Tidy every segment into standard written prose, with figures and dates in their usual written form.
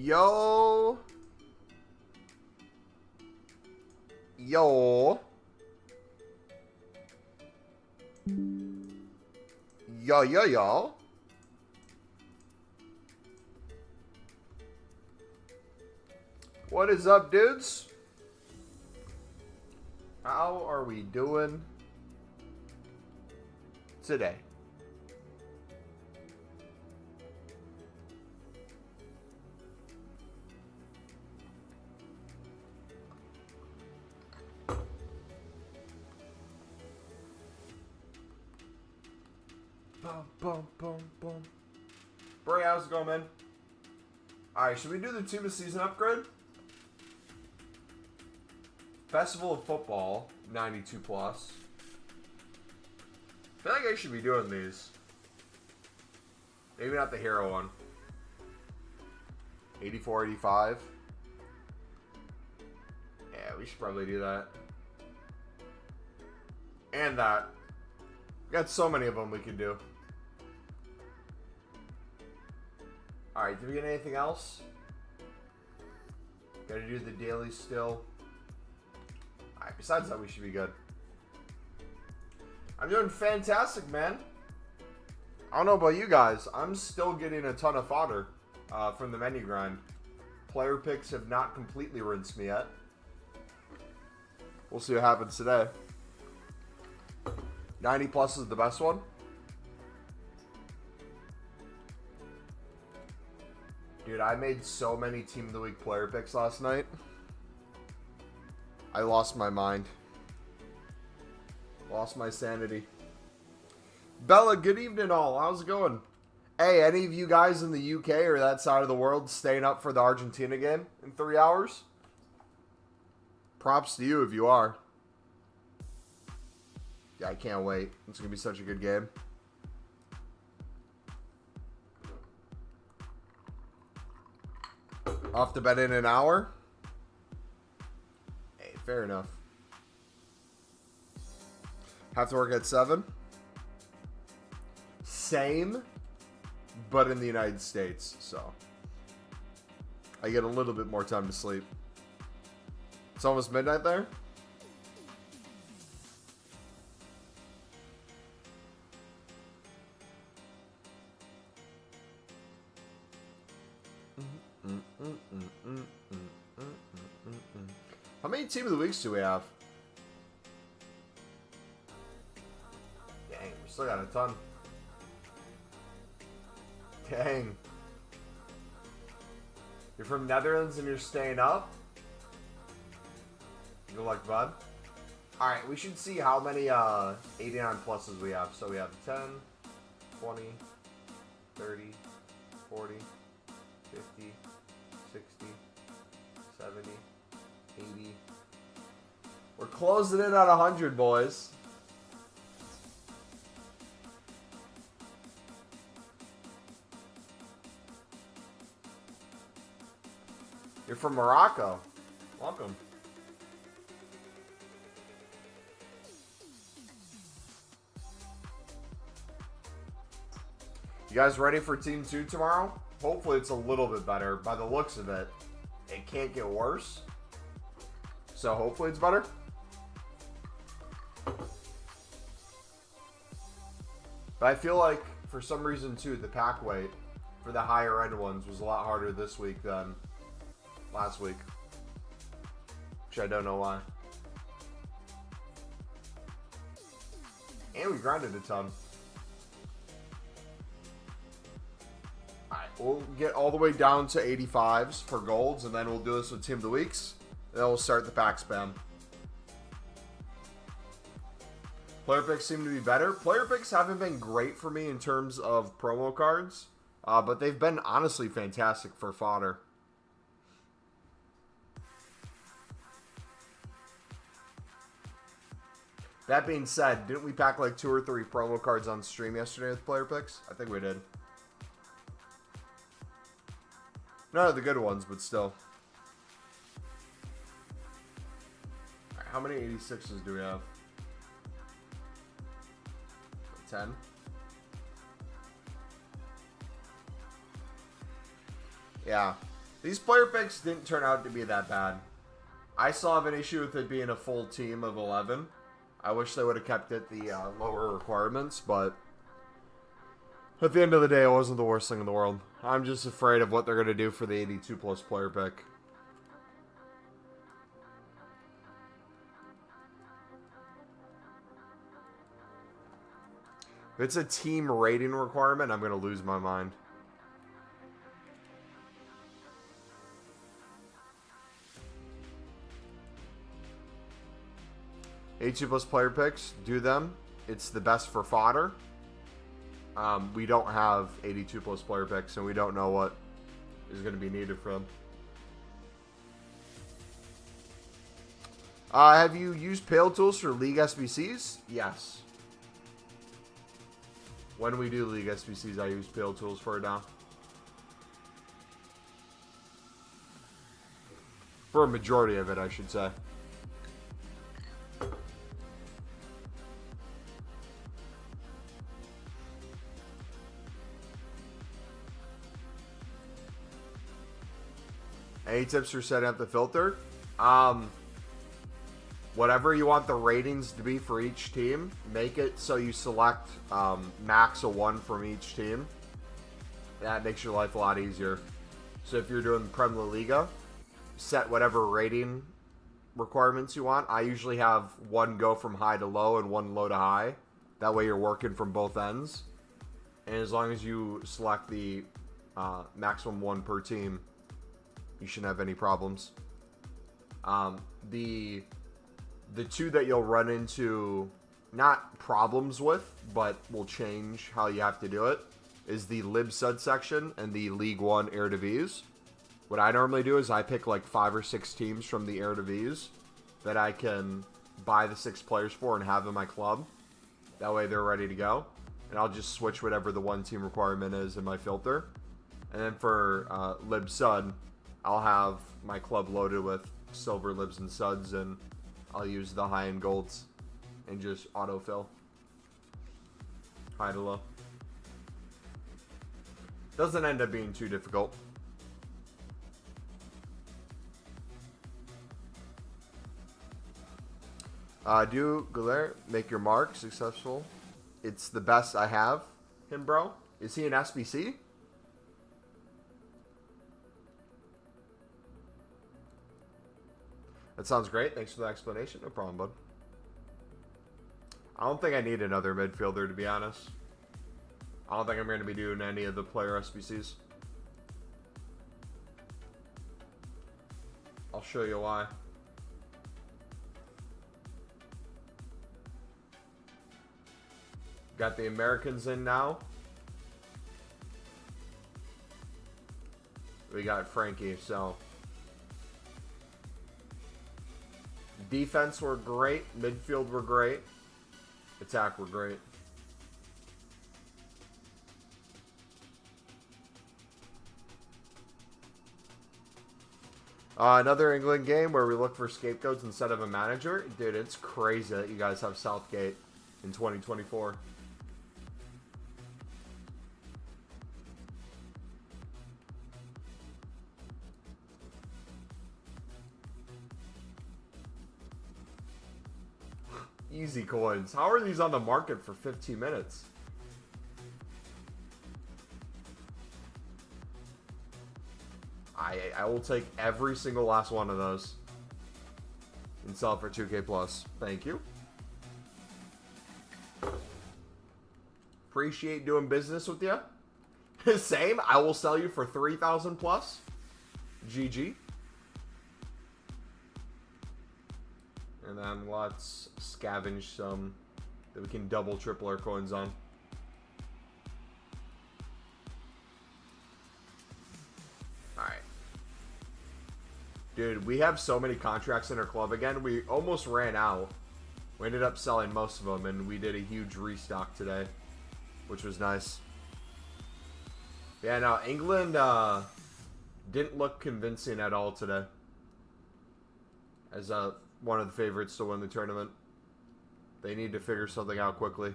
Yo. Yo. Yo, yo, yo. What is up, dudes? How are we doing today? Boom, boom, boom, boom. Bray, how's it going, man? Alright, should we do the team of season upgrade? Festival of Football, 92 plus. I feel like I should be doing these. Maybe not the hero one. 84, 85. Yeah, we should probably do that. And that. We got so many of them we could do. Alright, did we get anything else? Gotta do the daily still. Alright, besides that, we should be good. I'm doing fantastic, man. I don't know about you guys. I'm still getting a ton of fodder from the menu grind. Player picks have not completely rinsed me yet. We'll see what happens today. 90 plus is the best one. Dude, I made so many Team of the Week player picks last night. I lost my mind. Lost my sanity. Bella, good evening all. How's it going? Hey, any of you guys in the UK or that side of the world staying up for the Argentina game in 3 hours? Props to you if you are. Yeah, I can't wait. It's going to be such a good game. Off to bed in an hour? Hey, fair enough. Have to work at 7? Same, but in the United States, so I get a little bit more time to sleep. It's almost midnight there? How many Team of the Weeks do we have? Dang, we still got a ton. Dang. You're from Netherlands and you're staying up? Good luck, bud. Alright, we should see how many 89 pluses we have. So we have 10, 20, 30, 40, 50, 60, 70, 80. We're closing in on 100, boys. You're from Morocco. Welcome. You guys ready for Team 2 tomorrow? Hopefully it's a little bit better. By the looks of it, it can't get worse. So hopefully it's better. But I feel like, for some reason too, the pack weight for the higher end ones was a lot harder this week than last week. Which I don't know why. And we grinded a ton. Alright, we'll get all the way down to 85s for golds, and then we'll do this with Team of the Weeks. Then we'll start the pack spam. Player picks seem to be better. Player picks haven't been great for me in terms of promo cards, but they've been honestly fantastic for fodder. That being said, didn't we pack like 2 or 3 promo cards on stream yesterday with player picks? I think we did. None of the good ones, but still. Alright, how many 86s do we have? 10. Yeah. These player picks didn't turn out to be that bad. I still have an issue with it being a full team of 11. I wish they would have kept it the lower requirements, but at the end of the day, it wasn't the worst thing in the world. I'm just afraid of what they're going to do for the 82 plus player pick. If it's a team rating requirement, I'm going to lose my mind. A2 plus player picks, do them. It's the best for fodder. We don't have 82 plus player picks, and we don't know what is going to be needed for them. Have you used Pale Tools for League SBCs? Yes. When we do League SBCs, I use Pale Tools for it now. For a majority of it, I should say. Any tips for setting up the filter? Whatever you want the ratings to be for each team, make it so you select max of 1 from each team. That makes your life a lot easier. So if you're doing Premier Liga, set whatever rating requirements you want. I usually have 1 go from high to low and 1 low to high. That way you're working from both ends. And as long as you select the maximum 1 per team, you shouldn't have any problems. The two that you'll run into, not problems with, but will change how you have to do it, is the Lib Sud section and the League One Eredivisie. What I normally do is I pick like 5 or 6 teams from the Eredivisie that I can buy the 6 players for and have in my club. That way they're ready to go. And I'll just switch whatever the 1 team requirement is in my filter. And then for Lib Sud, I'll have my club loaded with silver libs and suds, and I'll use the high-end golds and just autofill. High to low. Doesn't end up being too difficult. Do Galer make your mark successful? It's the best I have him, bro. Is he an SBC? That sounds great. Thanks for the explanation. No problem, bud. I don't think I need another midfielder, to be honest. I don't think I'm going to be doing any of the player SBCs. I'll show you why. Got the Americans in now. We got Frankie, so... Defense were great. Midfield were great. Attack were great. Another England game where we look for scapegoats instead of a manager. Dude, it's crazy that you guys have Southgate in 2024. Easy coins. How are these on the market for 15 minutes? I will take every single last one of those and sell it for 2K plus. Thank you. Appreciate doing business with you. Same. I will sell you for 3,000 plus. GG. And then let's scavenge some that we can double, triple our coins on. Alright. Dude, we have so many contracts in our club again. We almost ran out. We ended up selling most of them, and we did a huge restock today, which was nice. Yeah, no, England didn't look convincing at all today as one of the favorites to win the tournament. They need to figure something out quickly.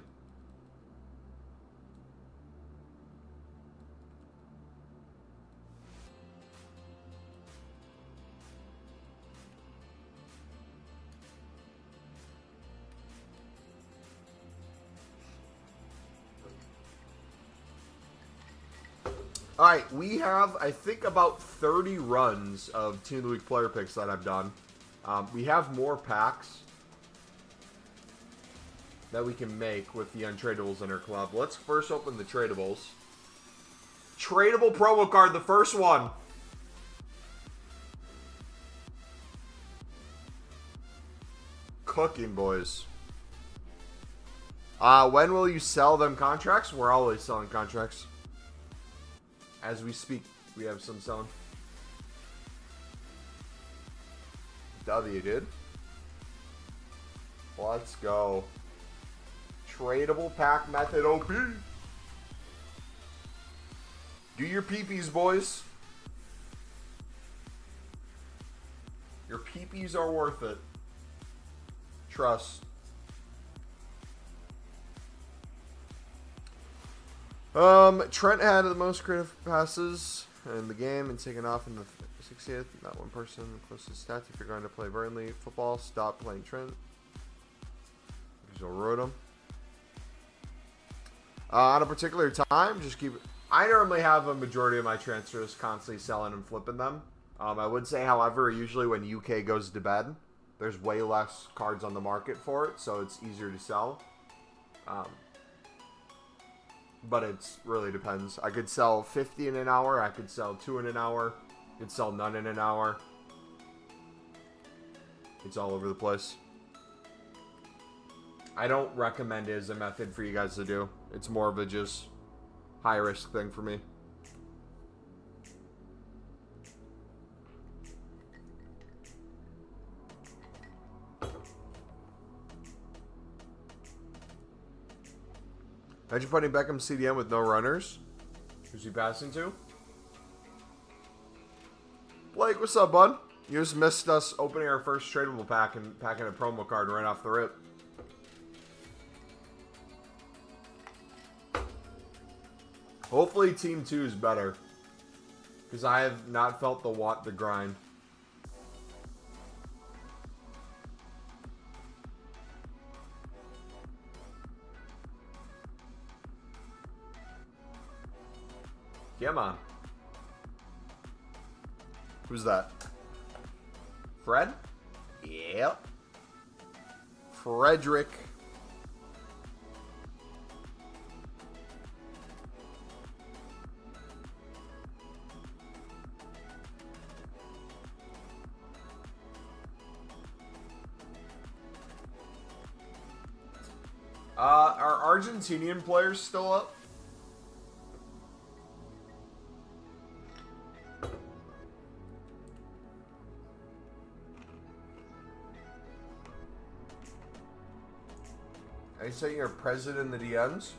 All right, we have, I think, about 30 runs of Team of the Week player picks that I've done. We have more packs that we can make with the untradables in our club. Let's first open the tradables. Tradable promo card, the first one. Cooking, boys. When will you sell them contracts? We're always selling contracts. As we speak, we have some selling. W, dude. Let's go. Tradable pack method OP. Do your peepees, boys. Your peepees are worth it. Trust. Trent had the most creative passes in the game and taken off in the 60th. Not one person closest stats. If you're going to play Burnley football, stop playing Trent. Because you'll road him. On a particular time, just keep it. I normally have a majority of my transfers constantly selling and flipping them. I would say, however, usually when UK goes to bed, there's way less cards on the market for it, so it's easier to sell. But it really depends. I could sell 50 in an hour. I could sell 2 in an hour. I could sell none in an hour. It's all over the place. I don't recommend it as a method for you guys to do. It's more of a just high-risk thing for me. Imagine putting Beckham CDM with no runners. Who's he passing to? Blake, what's up, bud? You just missed us opening our first tradable pack and packing a promo card right off the rip. Hopefully Team 2 is better. Because I have not felt the grind. Come on. Who's that? Fred? Yep. Frederick. Are Argentinian players still up? Are you saying you're president in the DMs?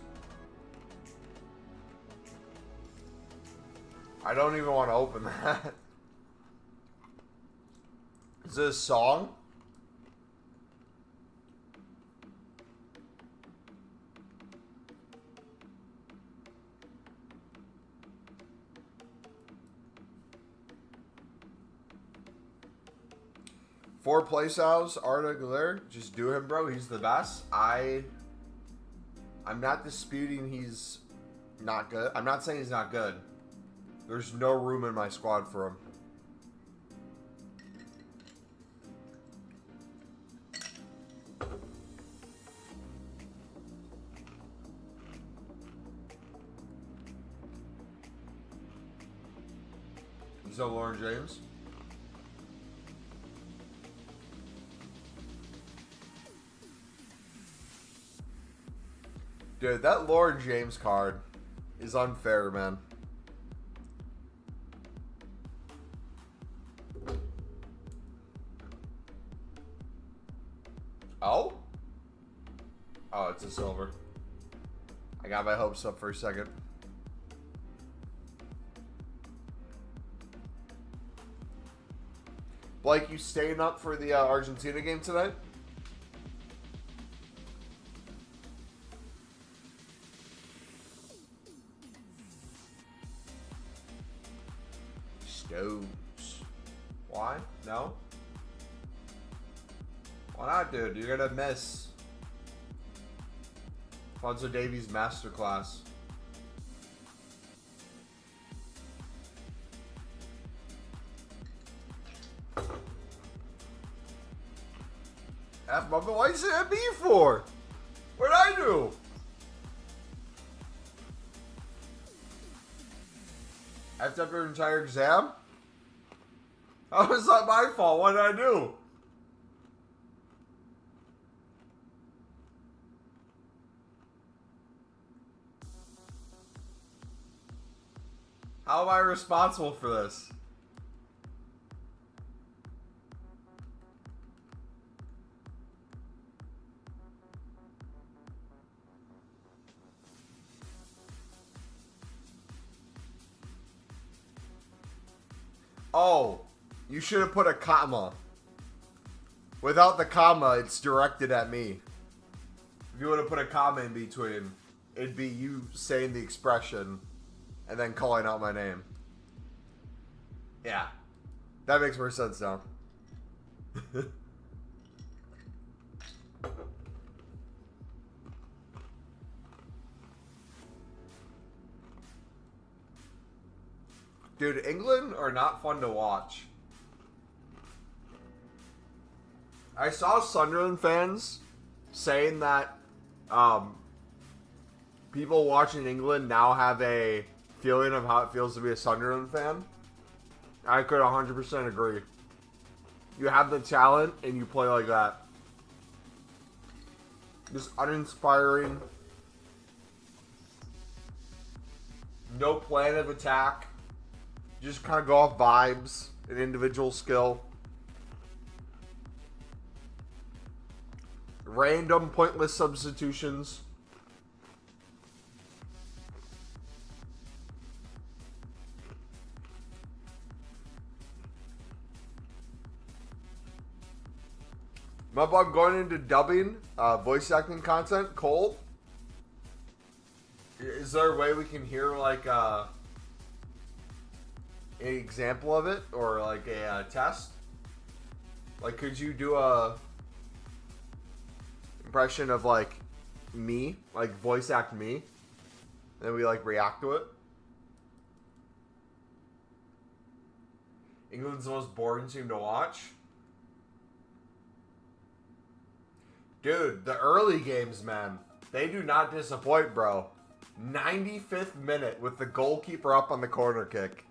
I don't even want to open that. Is this a song? Four playstyles, Arda Güler, just do him, bro. He's the best. I'm not disputing he's not good. I'm not saying he's not good. There's no room in my squad for him. Is that Lauren James? Dude, that Lord James card is unfair, man. Oh? Oh, it's a silver. I got my hopes up for a second. Blake, you staying up for the Argentina game tonight? Stones. Why? No? Why not, dude? You're gonna miss Alfonso Davies Masterclass. F Muppet, why you say that B for? What did I do? After your entire exam? How was that my fault? What did I do? How am I responsible for this? Oh, you should have put a comma. Without the comma, it's directed at me. If you would have put a comma in between, it'd be you saying the expression and then calling out my name. Yeah. That makes more sense now. Dude, England are not fun to watch. I saw Sunderland fans saying that people watching England now have a feeling of how it feels to be a Sunderland fan. I could 100% agree. You have the talent and you play like that. Just uninspiring. No plan of attack. Just kind of go off vibes and individual skill. Random pointless substitutions. I'm going into dubbing, voice acting content. Cole, is there a way we can hear like an example of it or like a test? Like, could you do a impression of like me, like voice act me, and then we like react to it? England's the most boring team to watch. Dude, the early games, man, they do not disappoint, bro. 95th minute with the goalkeeper up on the corner kick.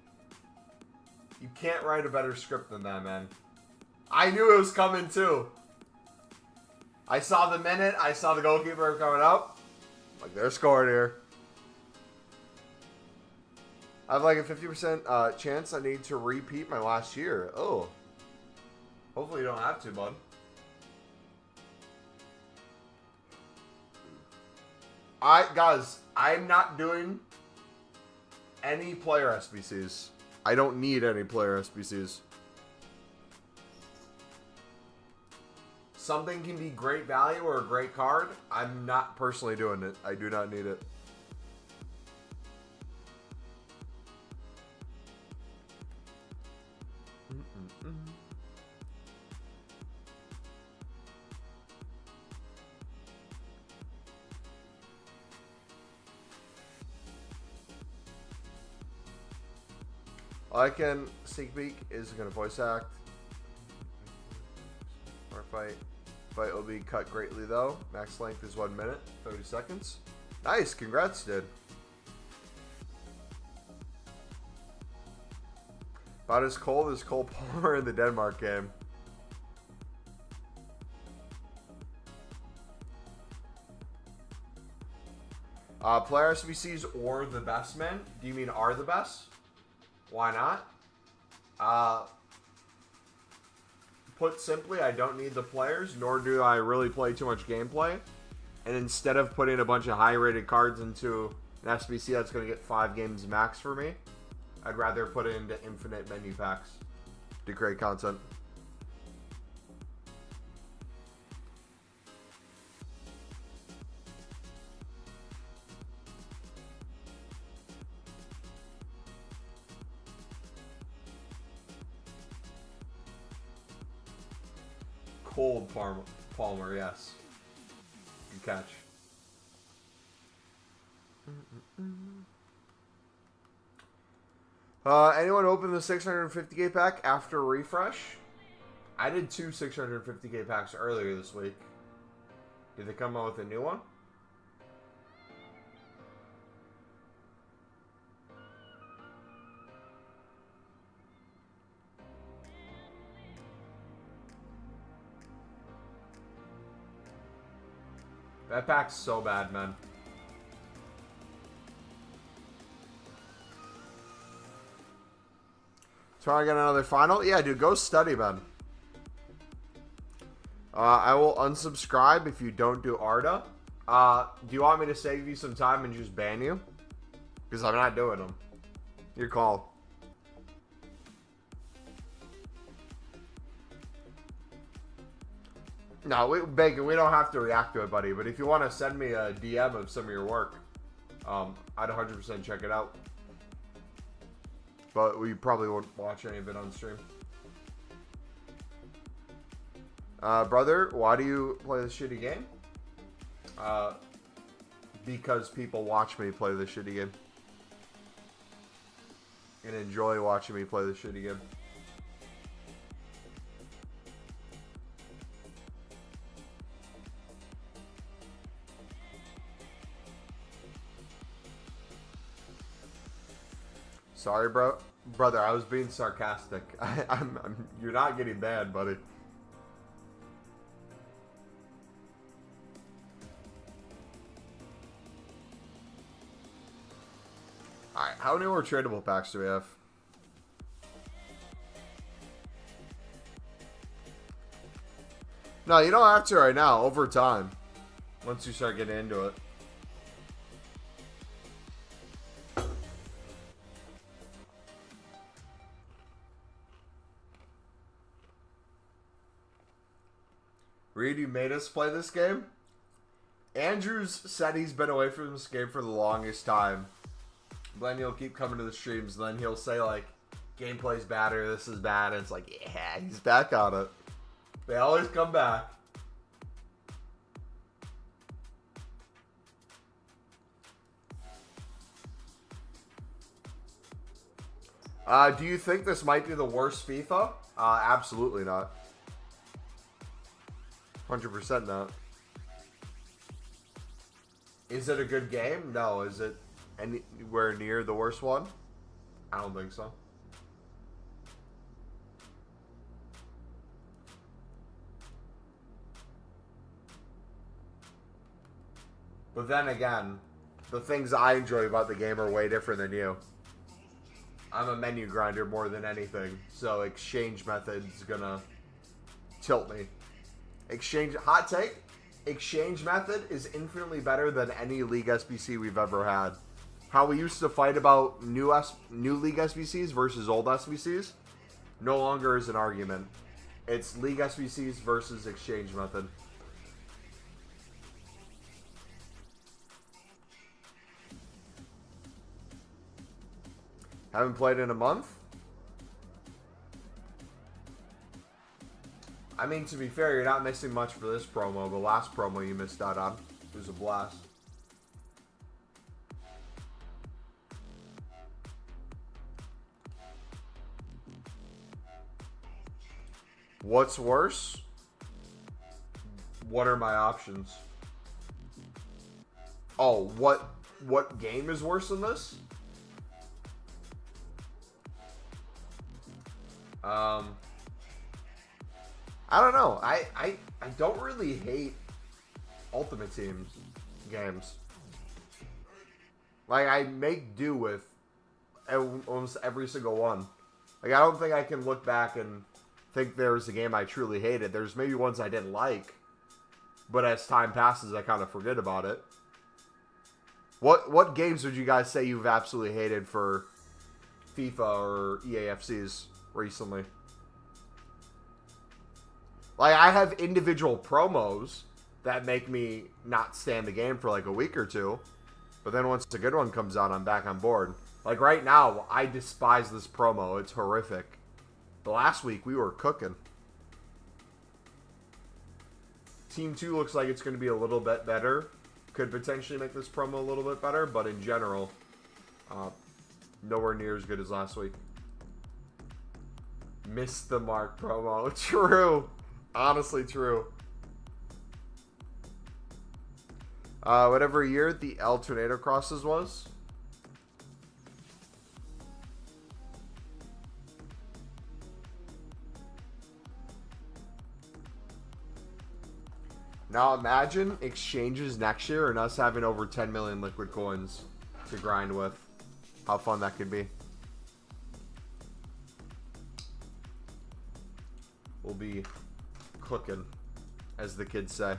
You can't write a better script than that, man. I knew it was coming, too. I saw the minute. I saw the goalkeeper coming up. Like, they're scoring here. I have like a 50% chance I need to repeat my last year. Oh. Hopefully you don't have to, bud. Guys, I'm not doing any player SBCs. I don't need any player SBCs. Something can be great value or a great card. I'm not personally doing it. I do not need it. I can sneak peek is going to voice act or fight. Fight will be cut greatly though. Max length is 1 minute, 30 seconds. Nice, congrats, dude. About as cold as Cole Palmer in the Denmark game. Player SBCs or the best men? Do you mean are the best? Why not? Put simply, I don't need the players, nor do I really play too much gameplay. And instead of putting a bunch of high-rated cards into an SBC that's going to get 5 games max for me, I'd rather put it into infinite menu packs to create content. Cold Palmer, yes. Good catch. Anyone open the 650k pack after refresh? I did 2 650k packs earlier this week. Did they come out with a new one? That pack's so bad, man. Trying to get another final? Yeah, dude, go study, man. I will unsubscribe if you don't do Arda. Do you want me to save you some time and just ban you? Because I'm not doing them. Your call. No, Bacon, we don't have to react to it, buddy. But if you want to send me a DM of some of your work, I'd 100% check it out. But we probably won't watch any of it on stream. Brother, why do you play this shitty game? Because people watch me play this shitty game. And enjoy watching me play this shitty game. Sorry, bro. Brother, I was being sarcastic. You're not getting banned, buddy. Alright, how many more tradable packs do we have? No, you don't have to right now. Over time. Once you start getting into it. Reed, you made us play this game? Andrews said he's been away from this game for the longest time. Then he'll keep coming to the streams, and then he'll say, like, gameplay's bad or this is bad, and it's like, yeah, he's back on it. They always come back. Do you think this might be the worst FIFA? Absolutely not. 100% not. Is it a good game? No. Is it anywhere near the worst one? I don't think so. But then again, the things I enjoy about the game are way different than you. I'm a menu grinder more than anything, so exchange method's gonna tilt me. Hot take, exchange method is infinitely better than any League SBC we've ever had. How we used to fight about new League SBCs versus old SBCs no longer is an argument. It's League SBCs versus exchange method. Haven't played in a month? I mean, to be fair, you're not missing much for this promo. The last promo you missed out on. It was a blast. What's worse? What are my options? Oh, what game is worse than this? I don't know. I don't really hate Ultimate Team games. Like, I make do with almost every single one. Like, I don't think I can look back and think there was a game I truly hated. There's maybe ones I didn't like, but as time passes, I kind of forget about it. What games would you guys say you've absolutely hated for FIFA or EAFCs recently? Like, I have individual promos that make me not stand the game for like a week or two. But then once a good one comes out, I'm back on board. Like right now, I despise this promo. It's horrific. The last week, we were cooking. Team 2 looks like it's going to be a little bit better. Could potentially make this promo a little bit better. But in general, nowhere near as good as last week. Missed the mark promo. True. Honestly true. Whatever year the El Tornado Crosses was. Now imagine exchanges next year and us having over 10 million liquid coins to grind with. How fun that could be. We'll be cooking, as the kids say.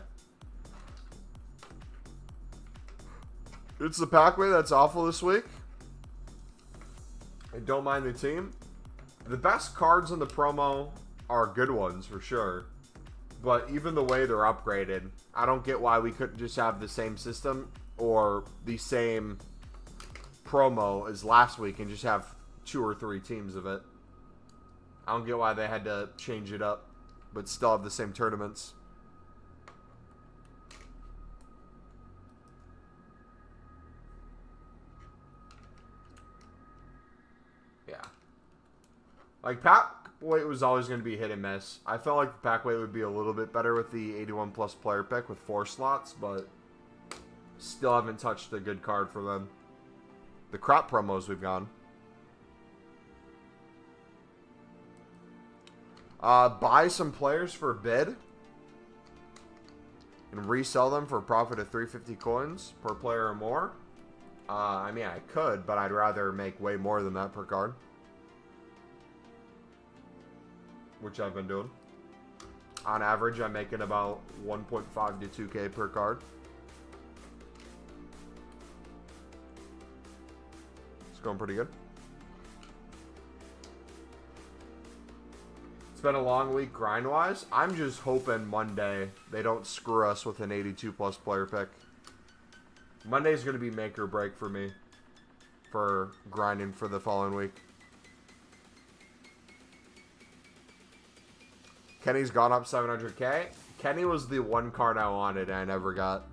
It's the Packway that's awful this week. I don't mind the team. The best cards in the promo are good ones for sure. But even the way they're upgraded, I don't get why we couldn't just have the same system or the same promo as last week and just have 2 or 3 teams of it. I don't get why they had to change it up, but still have the same tournaments. Yeah. Like, Packway was always going to be hit and miss. I felt like the Packway would be a little bit better with the 81 plus player pick with 4 slots, but still haven't touched a good card for them. The crop promos we've gone. Buy some players for a bid and resell them for a profit of 350 coins per player or more. I mean, I could, but I'd rather make way more than that per card. Which I've been doing. On average, I'm making about 1.5 to 2K per card. It's going pretty good. It's been a long week grind-wise. I'm just hoping Monday they don't screw us with an 82 plus player pick. Monday's going to be make or break for me for grinding for the following week. Kenny's gone up 700k. Kenny was the one card I wanted and I never got.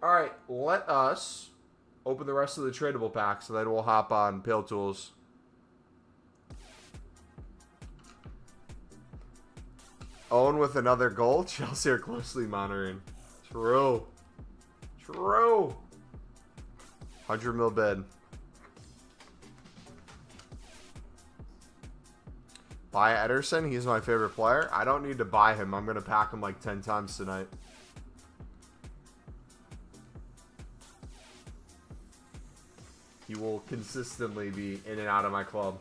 Alright, let us open the rest of the tradable packs, so then we'll hop on Pale Tools. Owen with another goal. Chelsea are closely monitoring. True. True. 100 mil bid. Buy Ederson. He's my favorite player. I don't need to buy him. I'm going to pack him like 10 times tonight. He will consistently be in and out of my club.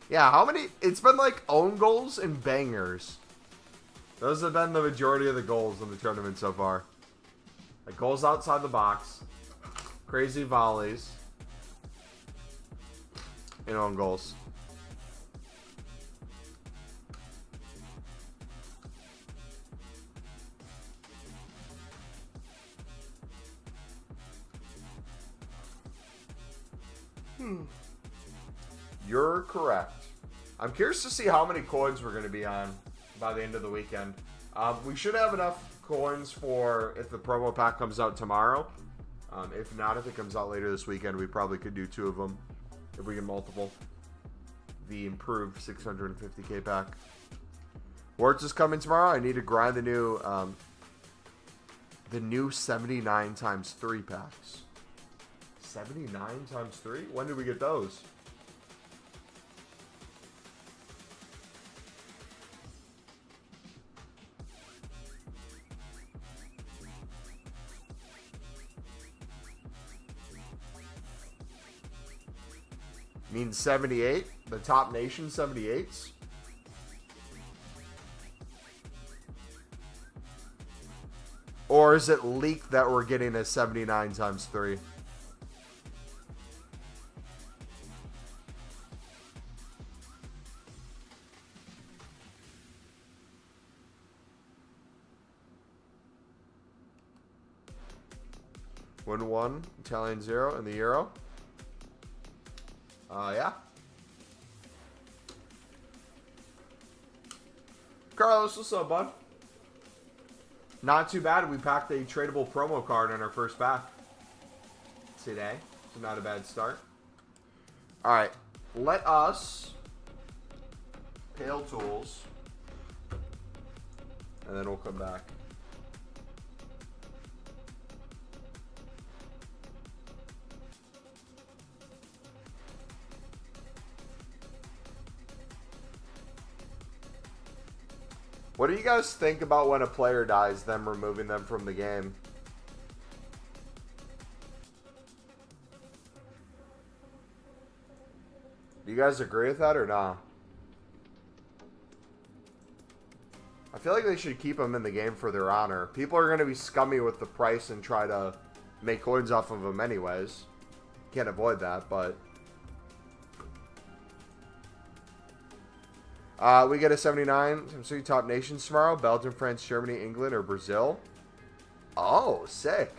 Yeah, how many? It's been like own goals and bangers. Those have been the majority of the goals in the tournament so far. Like goals outside the box, crazy volleys, and own goals. You're correct. I'm curious to see how many coins we're going to be on by the end of the weekend. We should have enough coins for if the promo pack comes out tomorrow. If not, if it comes out later this weekend, we probably could do 2 of them if we get multiple. The improved 650k pack. Warts is coming tomorrow. I need to grind the new 79 times 3 packs. 79 times 3? When did we get those? Means 78? The top nation 78s? Or is it leaked that we're getting a 79 times 3? Win 1, Italian 0 in the Euro. Yeah. Carlos, what's up, bud? Not too bad. We packed a tradable promo card in our first pack today. So not a bad start. Alright. Let us Pale Tools. And then we'll come back. What do you guys think about when a player dies, them removing them from the game? Do you guys agree with that or not? I feel like they should keep them in the game for their honor. People are going to be scummy with the price and try to make coins off of them anyways. Can't avoid that, but... we get a 79. So top nations tomorrow. Belgium, France, Germany, England, or Brazil. Oh, sick.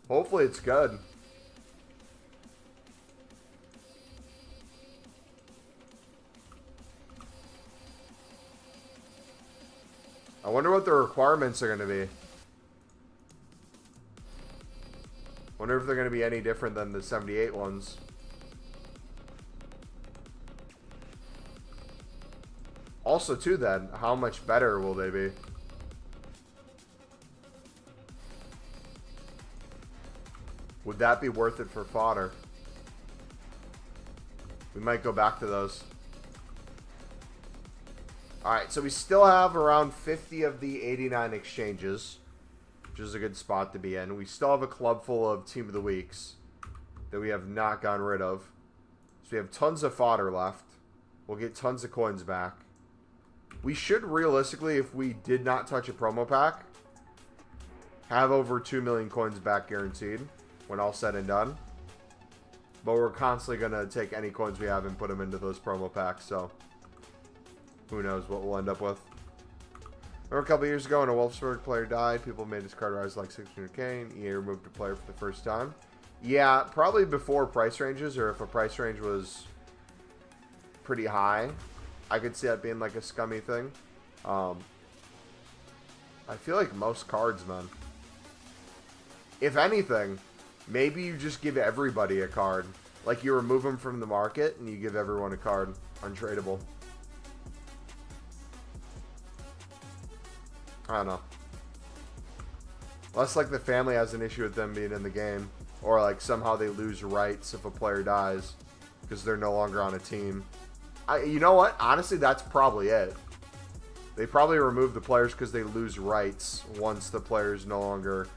Hopefully it's good. I wonder what the requirements are going to be. Wonder if they're going to be any different than the 78 ones. Also, too, then, how much better will they be? Would that be worth it for fodder? We might go back to those. Alright, so we still have around 50 of the 89 exchanges, which is a good spot to be in. We still have a club full of Team of the Weeks that we have not gotten rid of. So we have tons of fodder left. We'll get tons of coins back. We should realistically, if we did not touch a promo pack, have over 2 million coins back guaranteed when all said and done. But we're constantly going to take any coins we have and put them into those promo packs, so who knows what we'll end up with. Remember a couple years ago when a Wolfsburg player died, people made his card rise like 600k, and EA removed a player for the first time. Yeah, probably before price ranges, or if a price range was pretty high. I could see that being like a scummy thing. I feel like most cards, man. If anything, maybe you just give everybody a card. Like you remove them from the market and you give everyone a card. Untradeable. I don't know. Unless like the family has an issue with them being in the game. Or like somehow they lose rights if a player dies. Because they're no longer on a team. You know what? Honestly, that's probably it. They probably remove the players because they lose rights once the player is no longer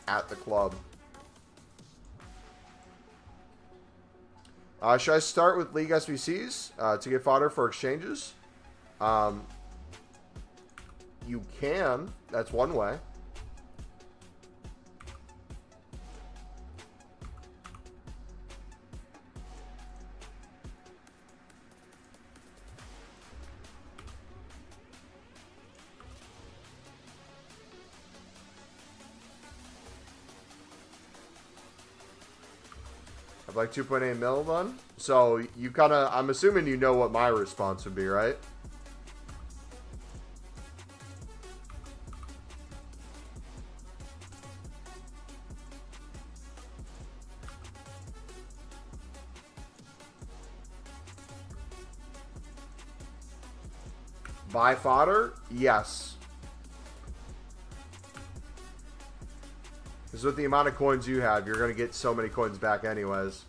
at the club. Should I start with League SBCs to get fodder for exchanges? You can. That's one way. Like 2.8 mil then? So you kind of, I'm assuming you know what my response would be, right? Buy fodder? Yes. Because with the amount of coins you have, you're going to get so many coins back anyways.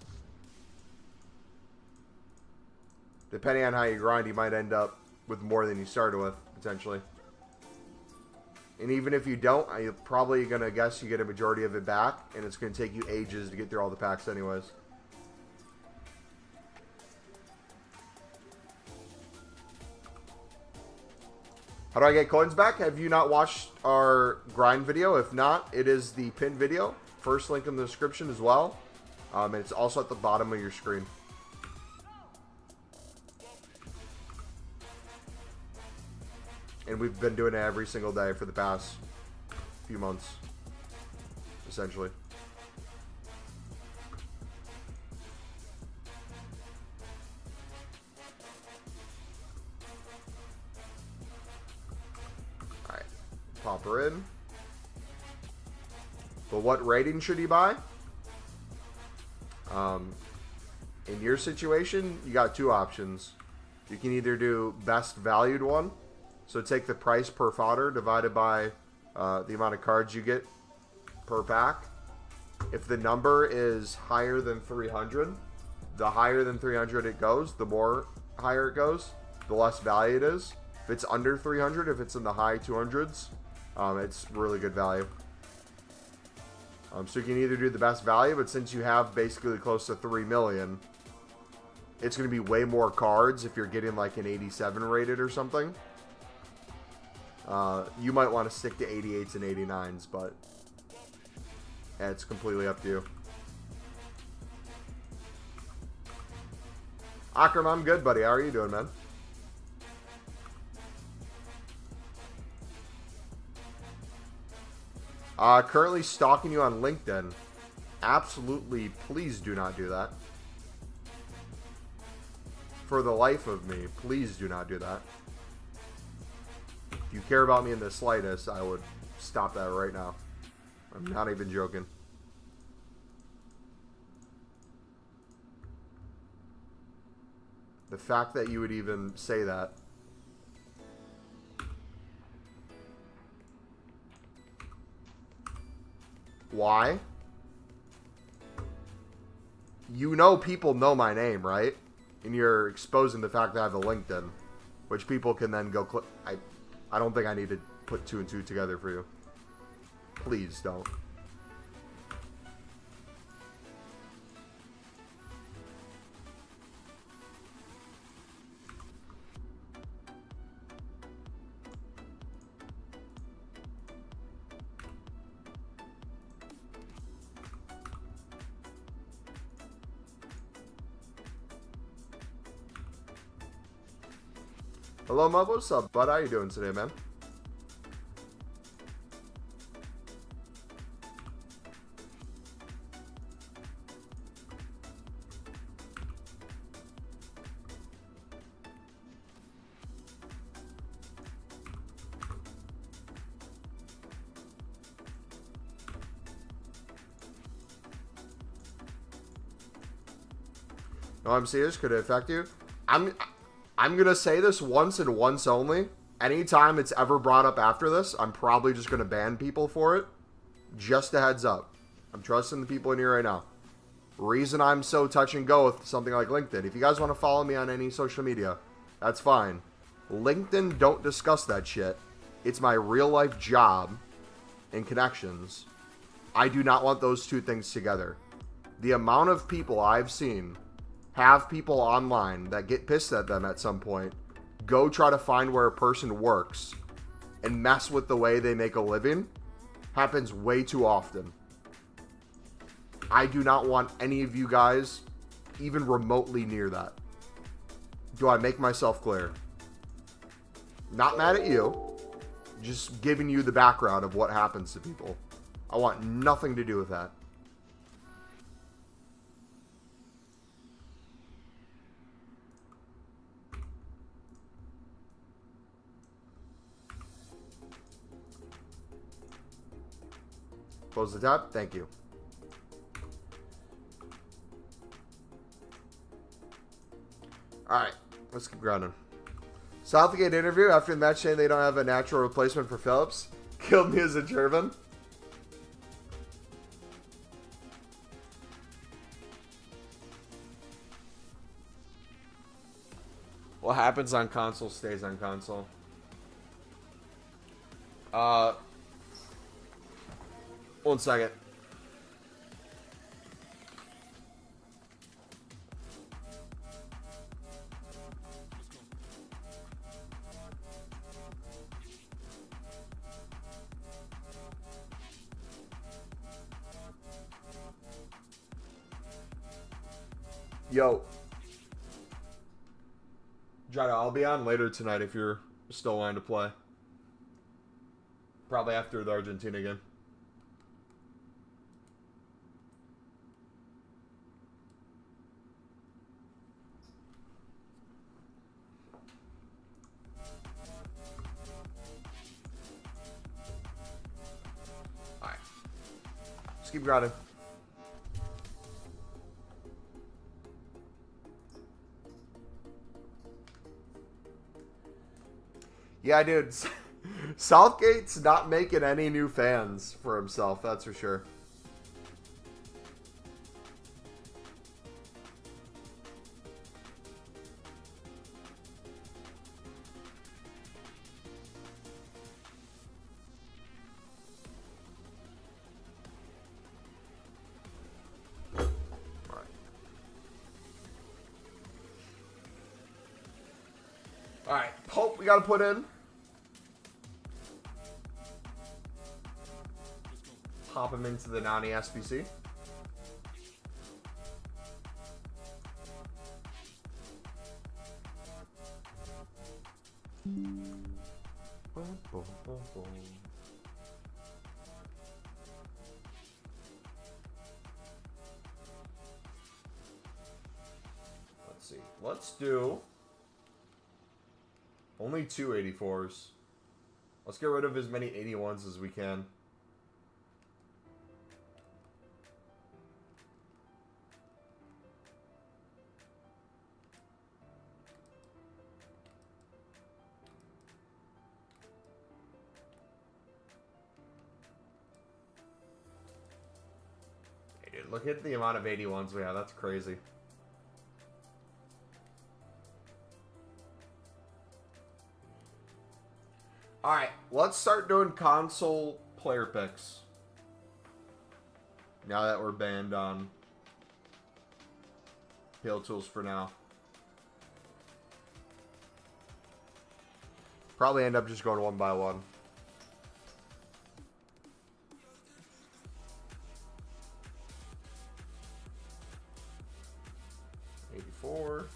Depending on how you grind, you might end up with more than you started with, potentially. And even if you don't, you're probably going to guess you get a majority of it back. And it's going to take you ages to get through all the packs anyways. How do I get coins back? Have you not watched our grind video? If not, it is the pinned video. First link in the description as well. And it's also at the bottom of your screen. And we've been doing it every single day for the past few months, essentially. Alright, pop her in. But what rating should you buy? In your situation, you got two options. You can either do best valued one. So take the price per fodder divided by the amount of cards you get per pack. If the number is higher than 300, the higher than 300 it goes, the more higher it goes, the less value it is. If it's under 300, if it's in the high 200s, it's really good value. So you can either do the best value, but since you have basically close to 3 million, it's going to be way more cards if you're getting like an 87 rated or something. You might want to stick to 88s and 89s, but it's completely up to you. Akram, I'm good, buddy. How are you doing, man? Currently stalking you on LinkedIn. Absolutely, please do not do that. For the life of me, please do not do that. If you care about me in the slightest, I would stop that right now. I'm not even joking. The fact that you would even say that. Why? You know people know my name, right? And you're exposing the fact that I have a LinkedIn, which people can then go click. I don't think I need to put two and two together for you. Please don't. Hello, Mub. What's up, bud? How you doing today, man? No, I'm serious. Could it affect you? I'm going to say this once and once only. Anytime it's ever brought up after this, I'm probably just going to ban people for it. Just a heads up. I'm trusting the people in here right now. Reason I'm so touch and go with something like LinkedIn. If you guys want to follow me on any social media, that's fine. LinkedIn, don't discuss that shit. It's my real life job and connections. I do not want those two things together. The amount of people I've seen have people online that get pissed at them at some point, go try to find where a person works and mess with the way they make a living, happens way too often. I do not want any of you guys even remotely near that. Do I make myself clear? Not mad at you, just giving you the background of what happens to people. I want nothing to do with that. Close the tab. Thank you. Alright, let's keep grounding. Southgate interview after the match saying they don't have a natural replacement for Phillips. Killed me as a German. What happens on console stays on console. 1 second. Yo. Jada, I'll be on later tonight if you're still wanting to play. Probably after the Argentina game. Alright. Let's keep grinding. Yeah, dude. Southgate's not making any new fans for himself, that's for sure. Alright, Pope we gotta put in. Pop him into the Nani SBC. Let's see. Let's do only 2 84s. Let's get rid of as many 81s as we can. Hey, dude, look at the amount of 81s we have. That's crazy. Alright, let's start doing console player picks. Now that we're banned on Heal Tools for now. Probably end up just going 1 by 1. '84.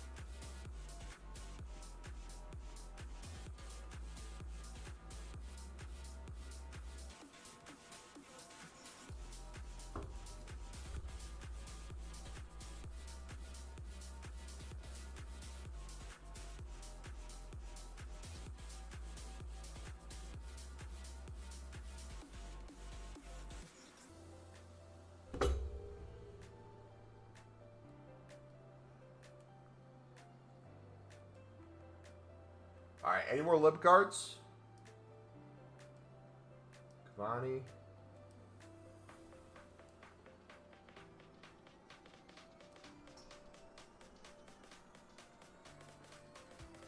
Alright, any more lip guards? Cavani.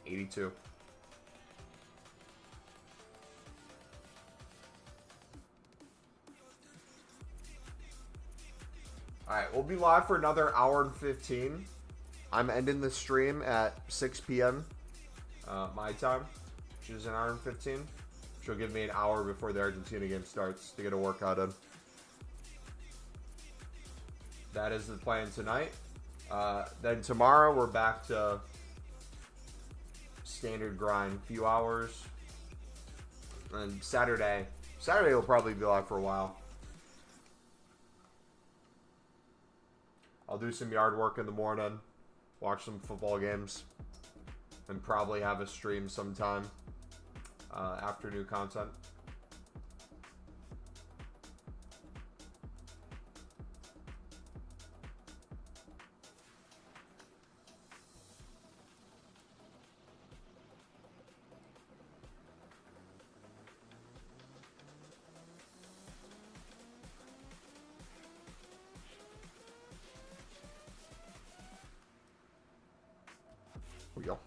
'82. Alright, we'll be live for another hour and 15. I'm ending the stream at 6 p.m. My time, which is an hour and 15. Which will give me an hour before the Argentina game starts to get a workout in. That is the plan tonight. Then tomorrow we're back to standard grind, few hours. And Saturday will probably be live for a while. I'll do some yard work in the morning, watch some football games, and probably have a stream sometime after new content. Here we go.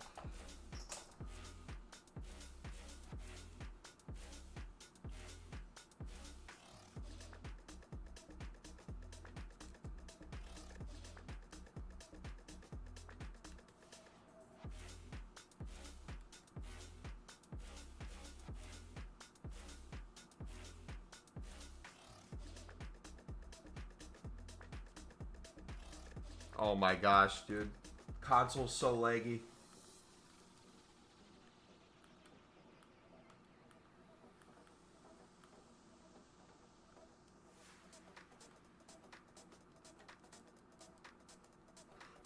Oh my gosh, dude. Console's so laggy.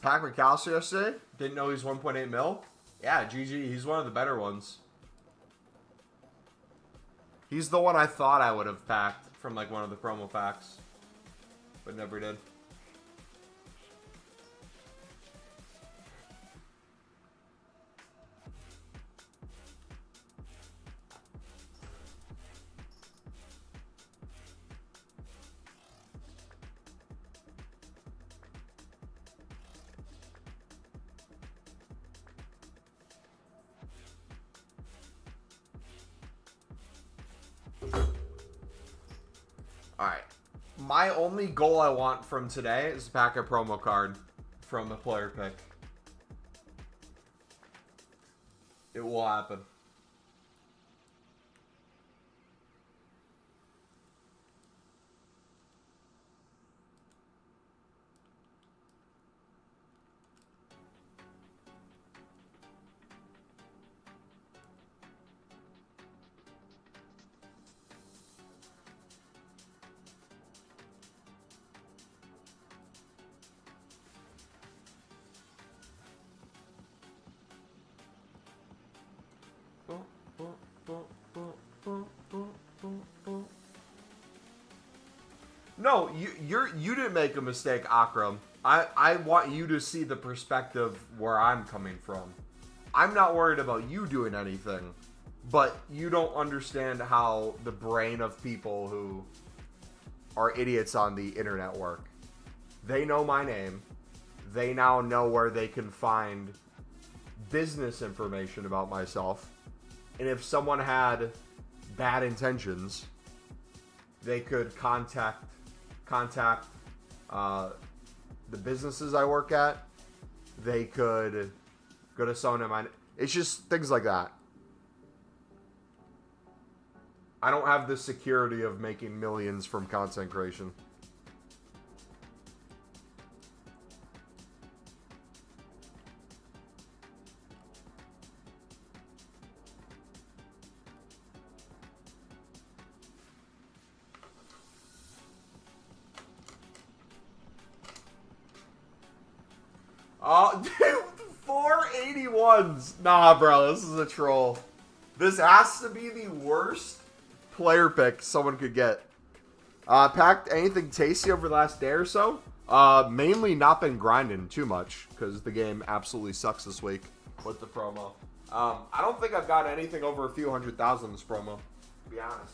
Pac McAllister yesterday? Didn't know he's 1.8 mil? Yeah, GG. He's one of the better ones. He's the one I thought I would have packed from like one of the promo packs. But never did. Alright. My only goal I want from today is to pack a promo card from a player pick. It will happen. No, you didn't make a mistake, Akram. I want you to see the perspective where I'm coming from. I'm not worried about you doing anything, but you don't understand how the brain of people who are idiots on the internet work. They know my name. They now know where they can find business information about myself. And if someone had bad intentions, they could contact the businesses I work at. They could go to someone in my... It's just things like that. I don't have the security of making millions from content creation. Oh, dude, 481s. Nah, bro, this is a troll. This has to be the worst player pick someone could get. Packed anything tasty over the last day or so? Mainly not been grinding too much because the game absolutely sucks this week with the promo. I don't think I've got anything over a few 100,000 this promo, to be honest.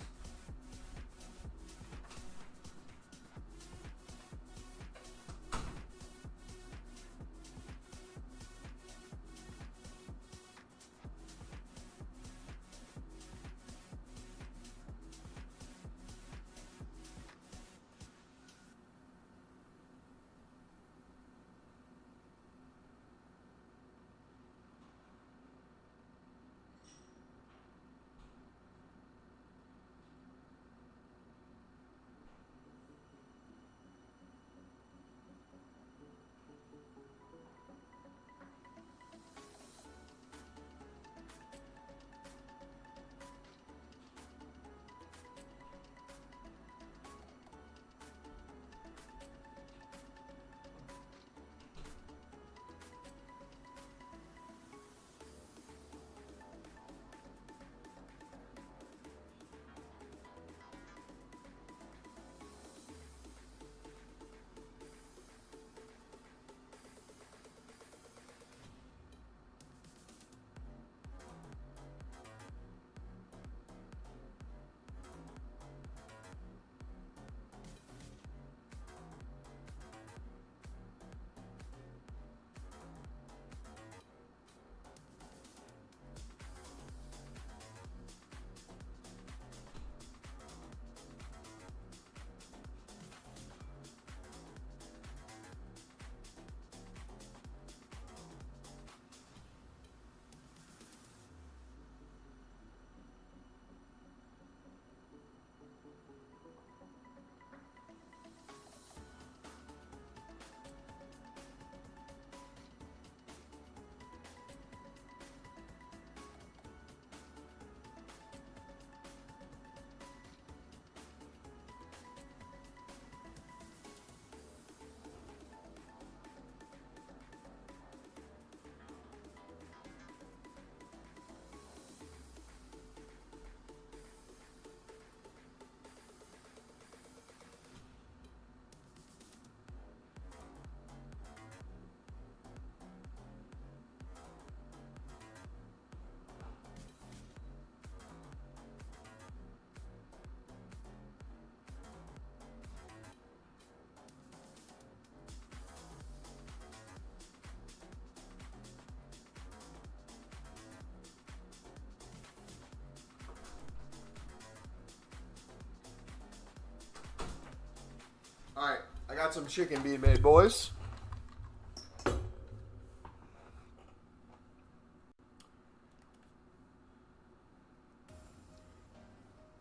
Alright, I got some chicken being made, boys.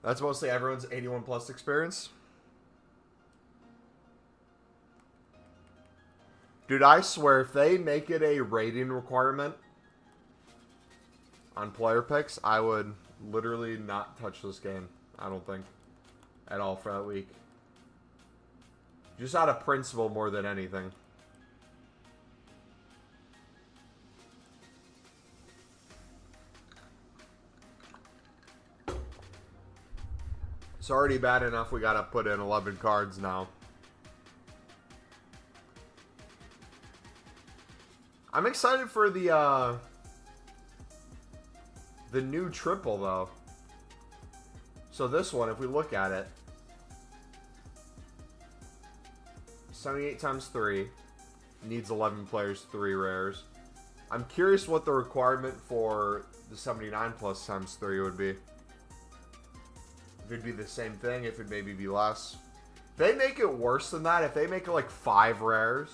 That's mostly everyone's 81 plus experience. Dude, I swear, if they make it a rating requirement on player picks, I would literally not touch this game. I don't think. At all for that week. Just out of principle more than anything. It's already bad enough we gotta put in 11 cards now. I'm excited for the new triple, though. So this one, if we look at it, 78 times 3 needs 11 players, 3 rares. I'm curious what the requirement for the 79 plus times 3 would be. If it'd be the same thing, if it'd maybe be less. If they make it worse than that, if they make it like 5 rares,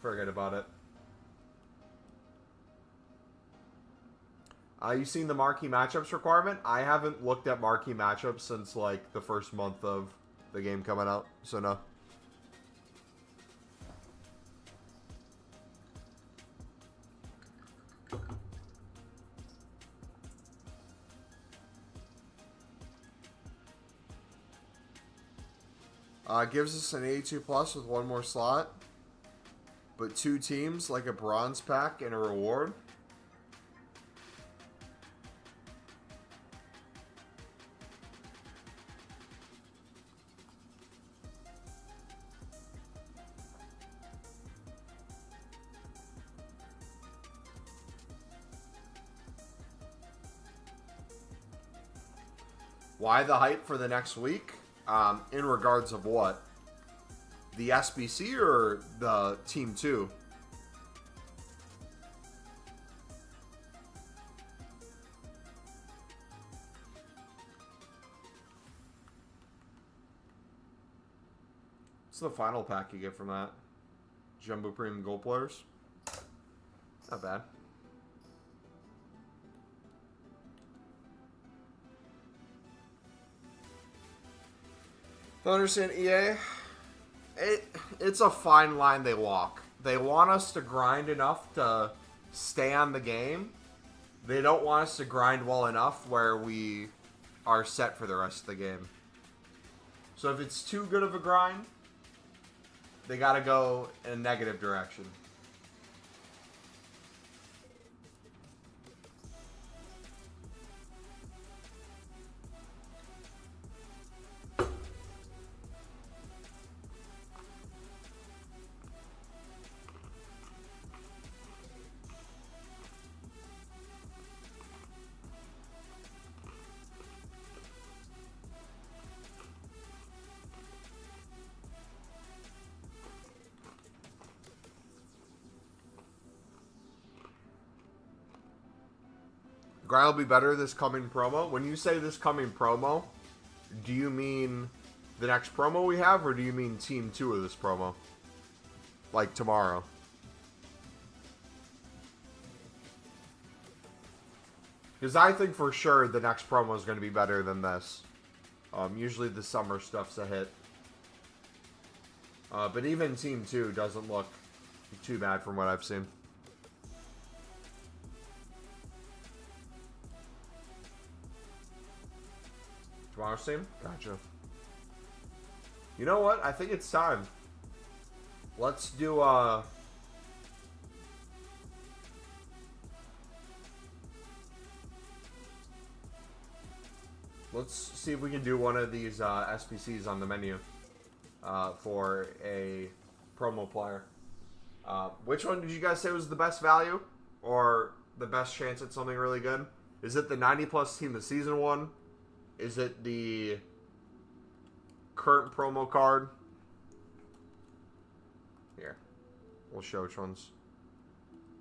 forget about it. You seen the marquee matchups requirement? I haven't looked at marquee matchups since like the first month of the game coming out, so no. Gives us an 82 plus with 1 more slot, but 2 teams, like a bronze pack and a reward. Why the hype for the next week? In regards of what? The SBC or the Team 2? What's the final pack you get from that? Jumbo Premium Gold Players? Not bad. Don't understand EA. It's a fine line they walk. They want us to grind enough to stay on the game. They don't want us to grind well enough where we are set for the rest of the game. So if it's too good of a grind, they gotta go in a negative direction. Grind will be better this coming promo. When you say this coming promo, do you mean the next promo we have, or do you mean Team 2 of this promo? Like tomorrow? Because I think for sure the next promo is going to be better than this. Usually the summer stuff's a hit. But even Team 2 doesn't look too bad from what I've seen. Tomorrow's team? Gotcha. You know what? I think it's time. Let's do, let's see if we can do one of these, SPCs on the menu, for a promo player. Which one did you guys say was the best value? Or the best chance at something really good? Is it the 90 plus team, the season one? Is it the current promo card? Here. We'll show which ones.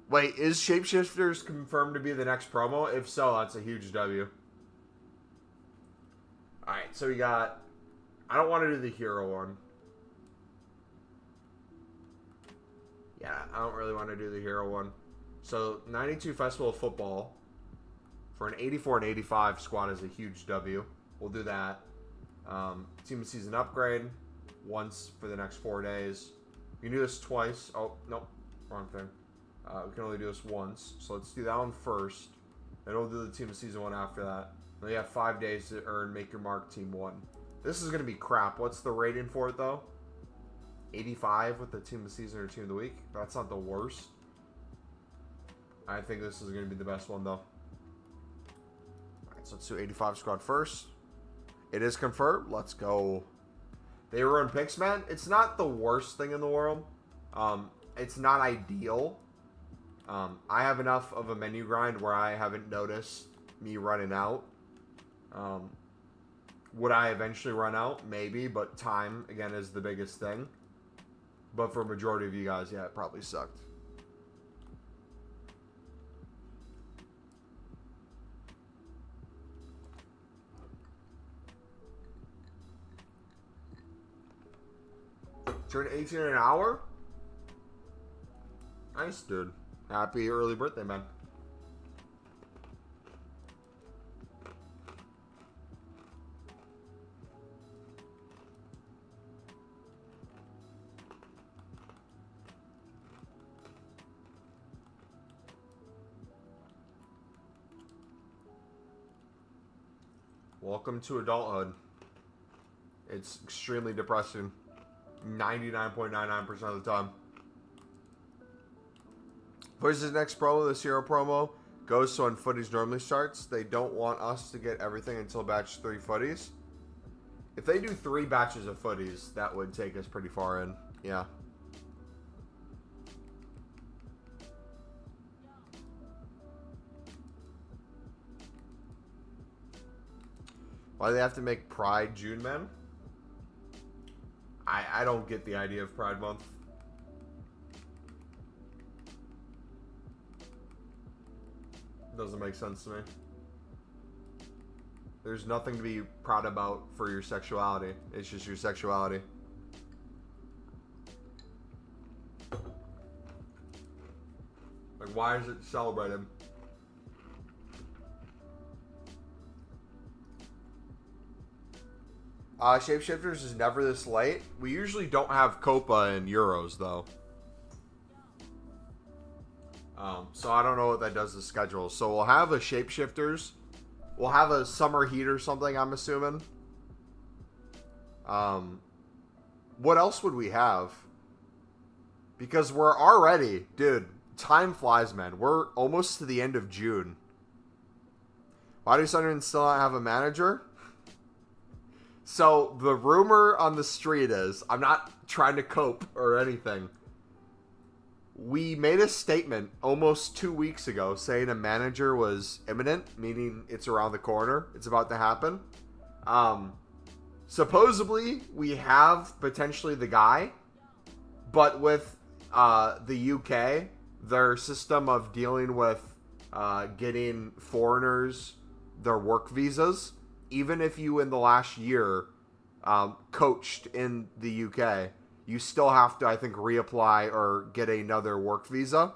Wait, is Shapeshifters confirmed to be the next promo? If so, that's a huge W. Alright, so we got... I don't want to do the hero one. Yeah, I don't really want to do the hero one. So, 92 Festival of Football for an 84 and 85 squad is a huge W. We'll do that. Team of Season upgrade once for the next 4 days. You can do this twice. Oh, nope. Wrong thing. We can only do this once. So let's do that one first. Then we'll do the Team of Season one after that. Then you have 5 days to earn Make Your Mark Team 1. This is going to be crap. What's the rating for it, though? 85 with the Team of Season or Team of the Week. That's not the worst. I think this is going to be the best one, though. Alright, so let's do 85 squad first. It is confirmed. Let's go. They run picks, man. It's not the worst thing in the world. It's not ideal. I have enough of a menu grind where I haven't noticed me running out. Would I eventually run out? Maybe, but time, again, is the biggest thing. But for a majority of you guys, yeah, it probably sucked. Turn 18 in an hour? Nice, dude. Happy early birthday, man. Welcome to adulthood. It's extremely depressing. 99.99% of the time. Where's the next promo? This hero promo goes to when footies normally starts. They don't want us to get everything until batch 3 footies. If they do 3 batches of footies, that would take us pretty far in. Yeah. Why do they have to make Pride June, man? I don't get the idea of Pride Month. Doesn't make sense to me. There's nothing to be proud about for your sexuality. It's just your sexuality. Like, why is it celebrated? Shapeshifters is never this late. We usually don't have Copa in Euros, though. So I don't know what that does to the schedule. So we'll have a Shapeshifters. We'll have a Summer Heat or something, I'm assuming. What else would we have? Because we're already... Dude, time flies, man. We're almost to the end of June. Why do Sunderland still not have a manager? So, the rumor on the street is, I'm not trying to cope or anything. We made a statement almost 2 weeks ago saying a manager was imminent, meaning it's around the corner. It's about to happen. Supposedly, we have potentially the guy, but with the UK, their system of dealing with getting foreigners their work visas, even if you in the last year coached in the UK, you still have to, I think, reapply or get another work visa.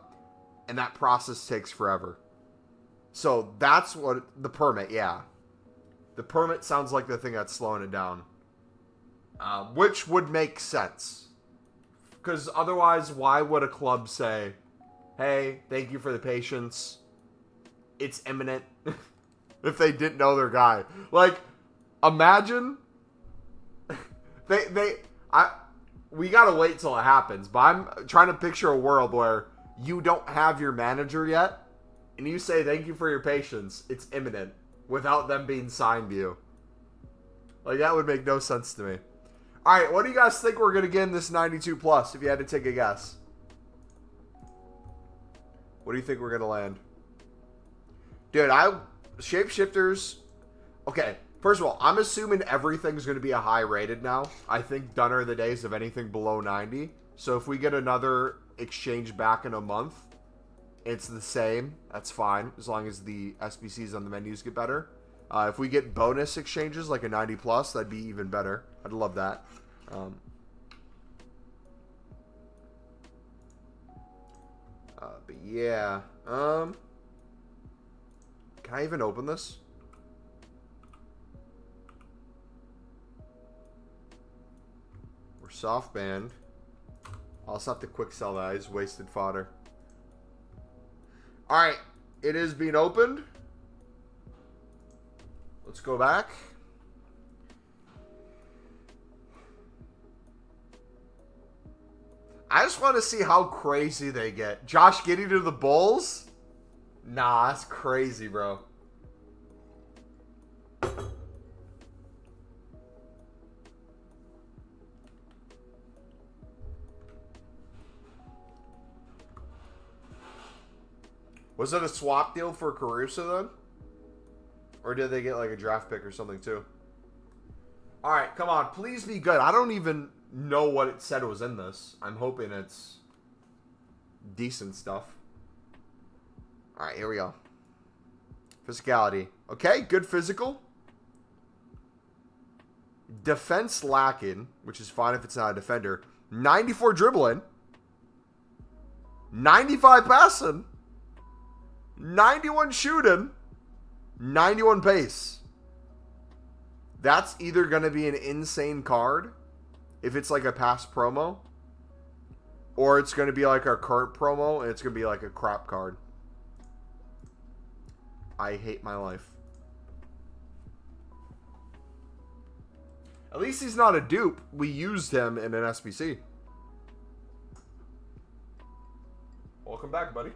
And that process takes forever. So that's what the permit, yeah. The permit sounds like the thing that's slowing it down. Which would make sense. Because otherwise, why would a club say, hey, thank you for the patience. It's imminent. If they didn't know their guy. Like, imagine we gotta wait till it happens, but I'm trying to picture a world where you don't have your manager yet, and you say thank you for your patience, it's imminent, without them being signed to you. Like, that would make no sense to me. Alright, what do you guys think we're gonna get in this 92 plus, if you had to take a guess? What do you think we're gonna land? Dude, Shapeshifters... Okay, first of all, I'm assuming everything's going to be a high rated now. I think done are the days of anything below 90. So if we get another exchange back in a month, it's the same. That's fine, as long as the SBCs on the menus get better. If we get bonus exchanges, like a 90 plus, that'd be even better. I'd love that. But yeah. Can I even open this? We're soft banned. I'll also have to quick sell that. It's wasted fodder. Alright. It is being opened. Let's go back. I just want to see how crazy they get. Josh Giddey to the Bulls? Nah, that's crazy, bro. Was it a swap deal for Caruso then? Or did they get like a draft pick or something too? Alright, come on. Please be good. I don't even know what it said was in this. I'm hoping it's decent stuff. Alright, here we go. Physicality. Okay, good physical. Defense lacking, which is fine if it's not a defender. 94 dribbling. 95 passing. 91 shooting. 91 pace. That's either going to be an insane card if it's like a past promo, or it's going to be like our current promo and it's going to be like a crap card. I hate my life. At least he's not a dupe. We used him in an SBC. Welcome back, buddy.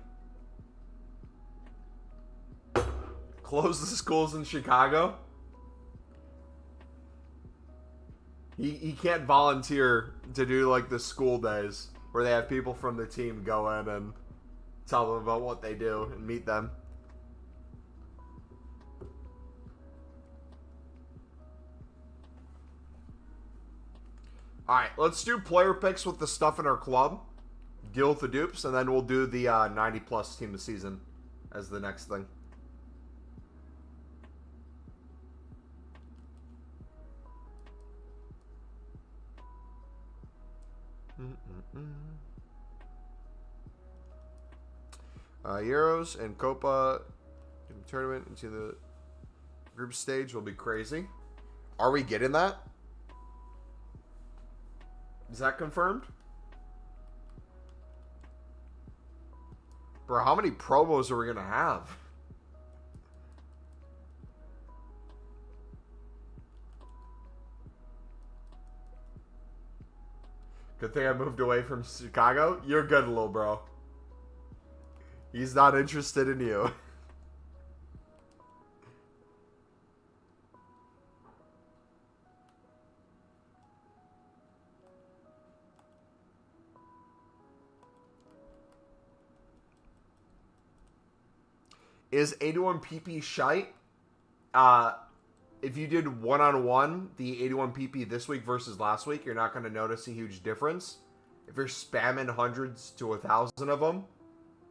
Close the schools in Chicago. He can't volunteer to do like the school days where they have people from the team go in and tell them about what they do and meet them. Alright, let's do player picks with the stuff in our club. Deal with the dupes, and then we'll do the 90-plus team of the season as the next thing. Euros and Copa tournament into the group stage will be crazy. Are we getting that? Is that confirmed? Bro, how many promos are we going to have? Good thing I moved away from Chicago. You're good, little bro. He's not interested in you. Is 81 PP shite? If you did one-on-one, the 81 PP this week versus last week, you're not going to notice a huge difference. If you're spamming hundreds to 1,000 of them,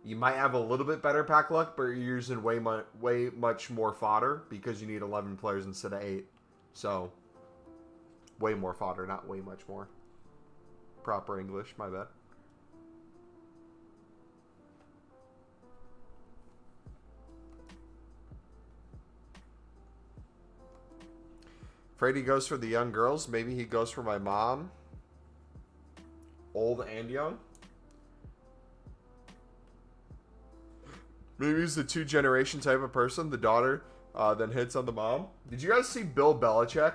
you might have a little bit better pack luck, but you're using way much more fodder because you need 11 players instead of 8. So, way more fodder, not way much more. Proper English, my bad. Afraid he goes for the young girls. Maybe he goes for my mom. Old and young. Maybe he's the two-generation type of person. The daughter then hits on the mom. Did you guys see Bill Belichick?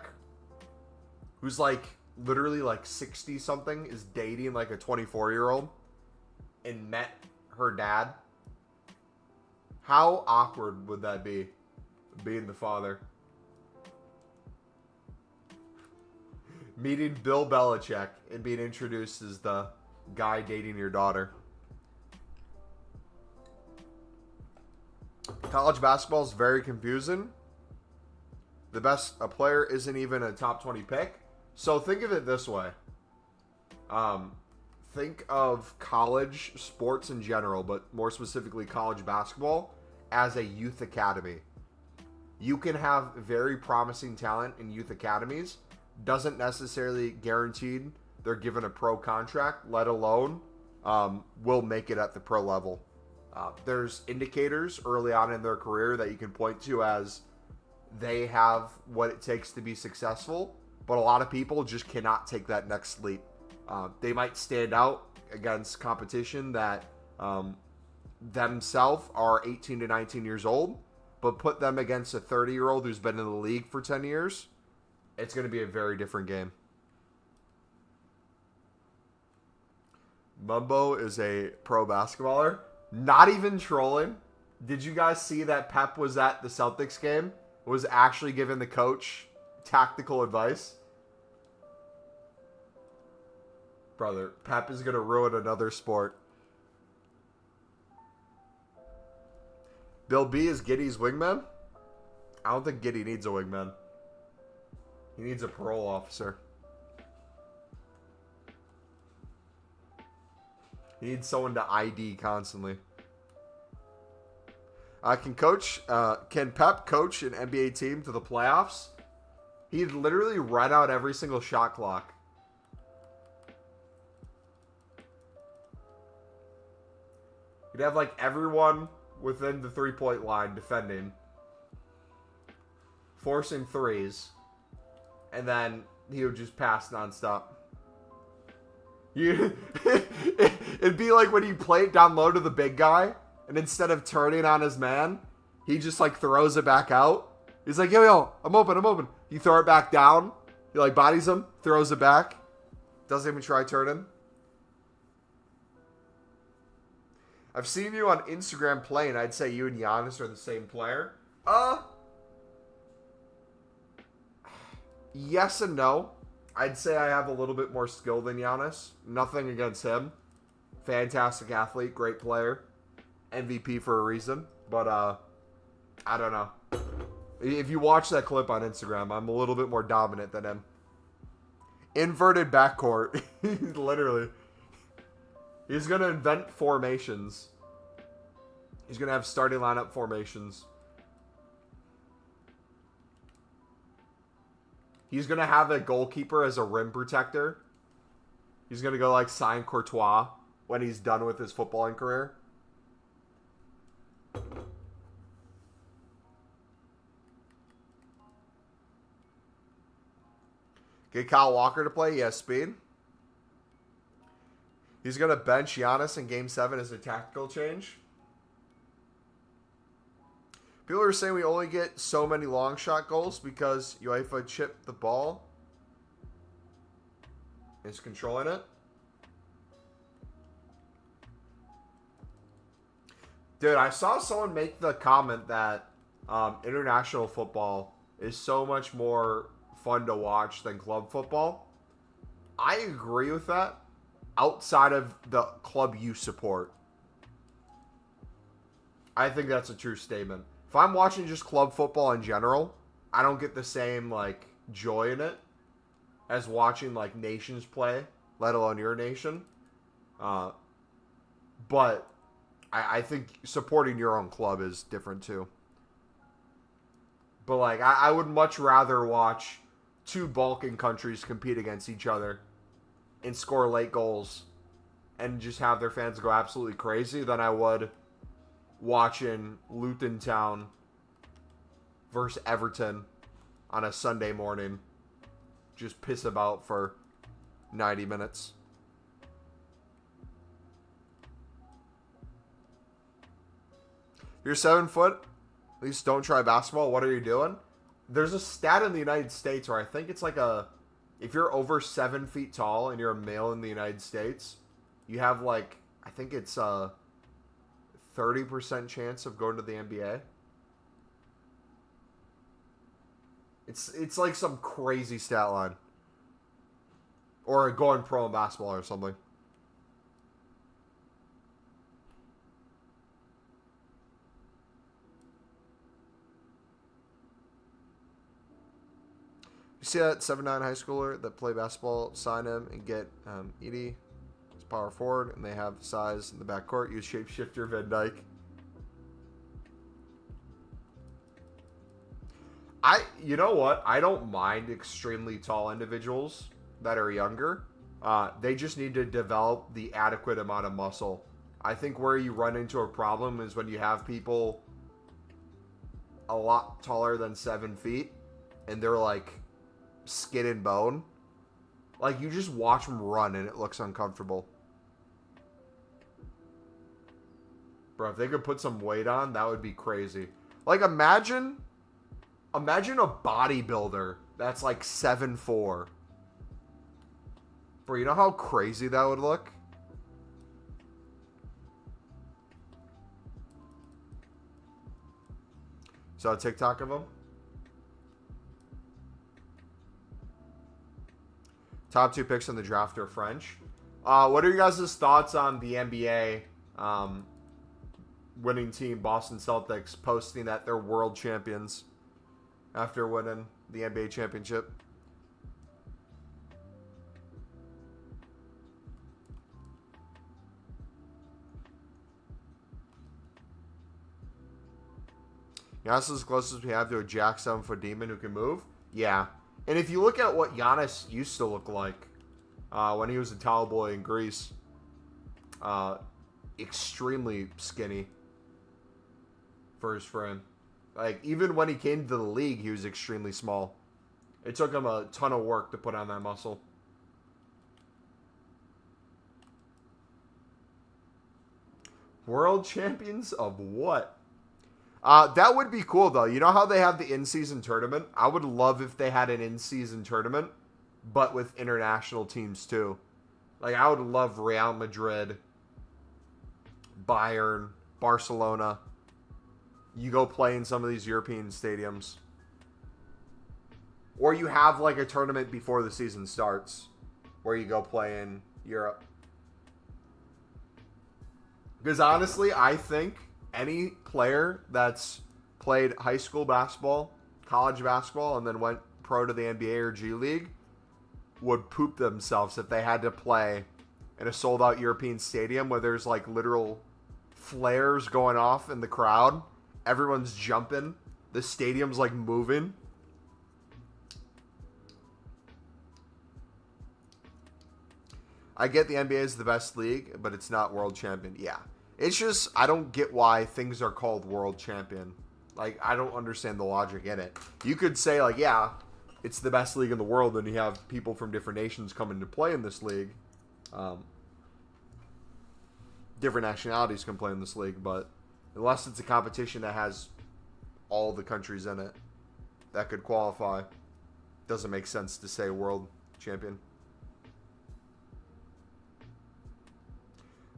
Who's like literally like 60-something, is dating like a 24-year-old and met her dad? How awkward would that be, being the father? Meeting Bill Belichick and being introduced as the guy dating your daughter. College basketball is very confusing. A player isn't even a top 20 pick. So think of it this way. Think of college sports in general, but more specifically college basketball, as a youth academy. You can have very promising talent in youth academies. Doesn't necessarily guaranteed they're given a pro contract, let alone will make it at the pro level. There's indicators early on in their career that you can point to as they have what it takes to be successful, but a lot of people just cannot take that next leap. They might stand out against competition that themselves are 18 to 19 years old, but put them against a 30-year-old who's been in the league for 10 years, it's going to be a very different game. Mumbo is a pro basketballer. Not even trolling. Did you guys see that Pep was at the Celtics game? Was actually giving the coach tactical advice? Brother, Pep is going to ruin another sport. Bill B is Giddy's wingman? I don't think Giddy needs a wingman. He needs a parole officer. He needs someone to ID constantly. Can Pep coach an NBA team to the playoffs? He'd literally run out every single shot clock. He'd have like everyone within the 3-point line defending, forcing threes, and then he would just pass nonstop. It'd be like when you play it down low to the big guy, and instead of turning on his man, he just like throws it back out. He's like, yo, I'm open. You throw it back down. He like bodies him, throws it back. Doesn't even try turning. I've seen you on Instagram playing. I'd say you and Giannis are the same player. Yes and no. I'd say I have a little bit more skill than Giannis. Nothing against him. Fantastic athlete, great player. MVP for a reason. But, I don't know. If you watch that clip on Instagram, I'm a little bit more dominant than him. Inverted backcourt. Literally. He's going to invent formations. He's going to have starting lineup formations. He's going to have a goalkeeper as a rim protector. He's going to go like sign Courtois when he's done with his footballing career. Get Kyle Walker to play. Yes, speed. He's going to bench Giannis in Game 7 as a tactical change. People are saying we only get so many long shot goals because UEFA chipped the ball. Is controlling it. Dude, I saw someone make the comment that international football is so much more fun to watch than club football. I agree with that. Outside of the club you support. I think that's a true statement. If I'm watching just club football in general, I don't get the same, like, joy in it as watching, like, nations play, let alone your nation. But I think supporting your own club is different, too. But, like, I would much rather watch two Balkan countries compete against each other and score late goals and just have their fans go absolutely crazy than I would watching Luton Town versus Everton on a Sunday morning just piss about for 90 minutes. If you're 7 foot, at least don't try basketball. What are you doing? There's a stat in the United States where I think it's like if you're over 7 feet tall and you're a male in the United States, you have like, I think it's a 30% chance of going to the NBA. It's like some crazy stat line. Or going pro in basketball or something. You see that 7'9" high schooler that play basketball, sign him and get Edie as power forward, and they have size in the backcourt. Use shapeshifter Van Dyke. You know what? I don't mind extremely tall individuals that are younger. They just need to develop the adequate amount of muscle I think where you run into a problem is when you have people a lot taller than 7 feet and they're like skin and bone. Like, you just watch them run and it looks uncomfortable. Bro, if they could put some weight on, that would be crazy. Like, imagine a bodybuilder that's like 7'4". Bro, you know how crazy that would look? Saw a TikTok of him. Top 2 picks in the draft are French. What are you guys' thoughts on the NBA winning team, Boston Celtics, posting that they're world champions after winning the NBA championship? Giannis is the closest we have to a Jack 7-foot demon who can move. Yeah. And if you look at what Giannis used to look like when he was a towel boy in Greece, extremely skinny for his frame. Like, even when he came to the league, he was extremely small. It took him a ton of work to put on that muscle. World champions of what? That would be cool, though. You know how they have the in-season tournament? I would love if they had an in-season tournament, but with international teams, too. Like, I would love Real Madrid, Bayern, Barcelona. You go play in some of these European stadiums. Or you have, like, a tournament before the season starts, where you go play in Europe. Because, honestly, I think any player that's played high school basketball, college basketball, and then went pro to the NBA or G League would poop themselves if they had to play in a sold-out European stadium where there's like literal flares going off in the crowd. Everyone's jumping. The stadium's like moving. I get the NBA is the best league, but it's not world champion. Yeah. It's just, I don't get why things are called world champion. Like, I don't understand the logic in it. You could say, like, yeah, it's the best league in the world, and you have people from different nations coming to play in this league. Different nationalities can play in this league, but unless it's a competition that has all the countries in it that could qualify, doesn't make sense to say world champion.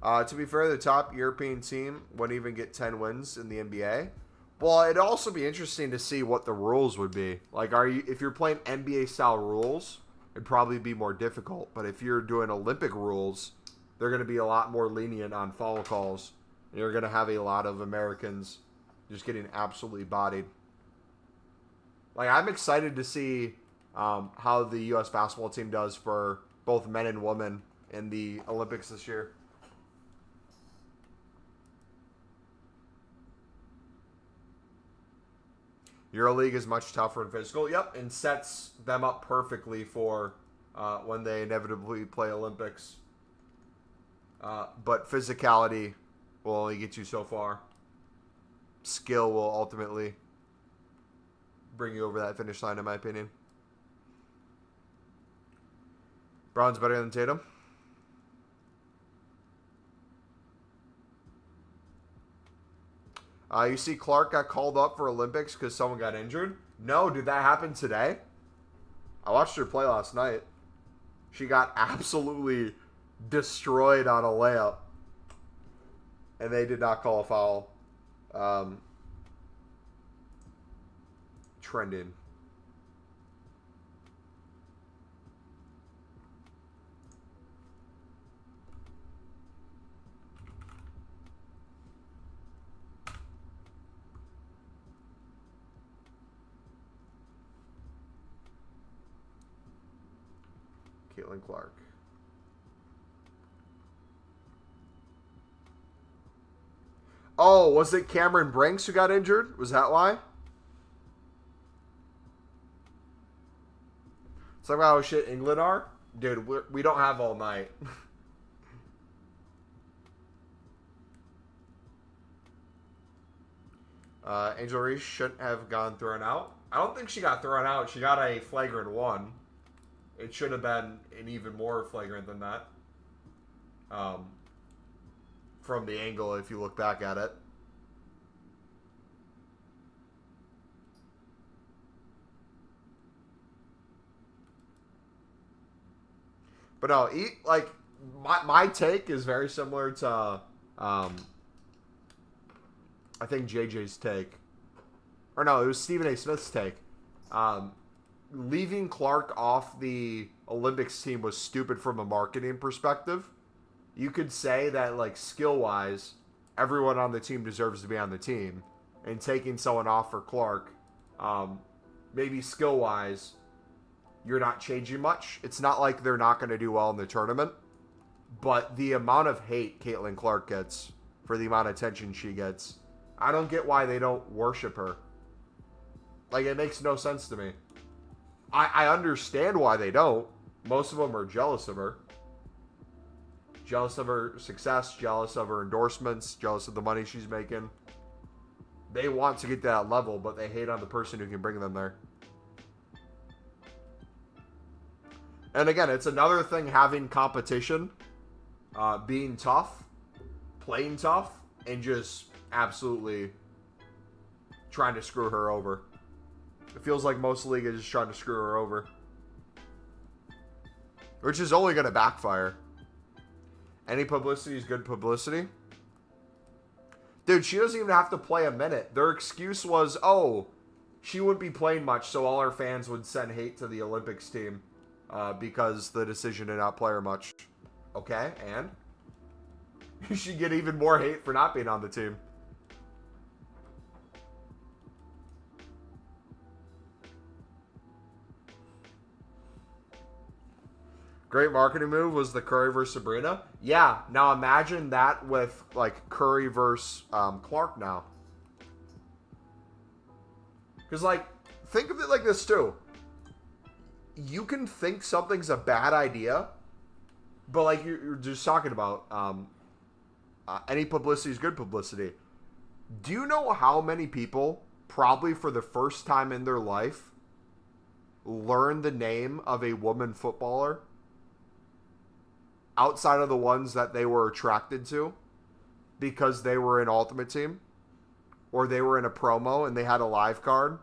To be fair, the top European team wouldn't even get 10 wins in the NBA. Well, it'd also be interesting to see what the rules would be. Like, if you're playing NBA-style rules, it'd probably be more difficult. But if you're doing Olympic rules, they're going to be a lot more lenient on foul calls. And you're going to have a lot of Americans just getting absolutely bodied. Like, I'm excited to see how the U.S. basketball team does for both men and women in the Olympics this year. EuroLeague is much tougher and physical. Yep, and sets them up perfectly for when they inevitably play Olympics. But physicality will only get you so far. Skill will ultimately bring you over that finish line, in my opinion. Brown's better than Tatum. You see Clark got called up for Olympics because someone got injured? No, did that happen today? I watched her play last night. She got absolutely destroyed on a layup. And they did not call a foul. Trending. Caitlin Clark. Oh, was it Cameron Brinks who got injured? Was that why? Talk about how shit England are? Dude, we don't have all night. Angel Reese shouldn't have gone thrown out. I don't think she got thrown out. She got a flagrant 1. It should have been an even more flagrant than that. From the angle, if you look back at it. But no, my take is very similar to I think JJ's take. Or no, it was Stephen A. Smith's take. Leaving Clark off the Olympics team was stupid from a marketing perspective. You could say that, like, skill-wise, everyone on the team deserves to be on the team. And taking someone off for Clark, maybe skill-wise, you're not changing much. It's not like they're not going to do well in the tournament. But the amount of hate Caitlin Clark gets for the amount of attention she gets, I don't get why they don't worship her. Like, it makes no sense to me. I understand why they don't. Most of them are jealous of her. Jealous of her success, jealous of her endorsements, jealous of the money she's making. They want to get to that level, but they hate on the person who can bring them there. And again, it's another thing having competition, being tough, playing tough, and just absolutely trying to screw her over. It feels like most of the league is just trying to screw her over. Which is only going to backfire. Any publicity is good publicity. Dude, she doesn't even have to play a minute. Their excuse was, oh, she wouldn't be playing much, so all our fans would send hate to the Olympics team because the decision to not play her much. Okay, and? You should get even more hate for not being on the team. Great marketing move was the Curry versus Sabrina. Yeah, now imagine that with, like, Curry versus Clark now. Because, like, think of it like this, too. You can think something's a bad idea, but, like, you're just talking about any publicity is good publicity. Do you know how many people, probably for the first time in their life, learn the name of a woman footballer outside of the ones that they were attracted to because they were in Ultimate Team or they were in a promo and they had a live card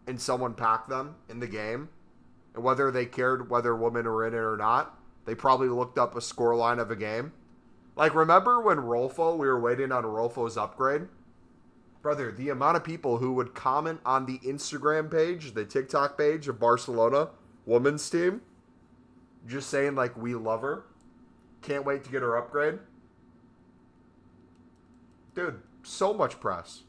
and someone packed them in the game? And whether they cared whether women were in it or not, they probably looked up a scoreline of a game. Like, remember when Rolfo, we were waiting on Rolfo's upgrade? Brother, the amount of people who would comment on the Instagram page, the TikTok page of Barcelona women's team, just saying, like, we love her. Can't wait to get her upgrade. Dude, so much press.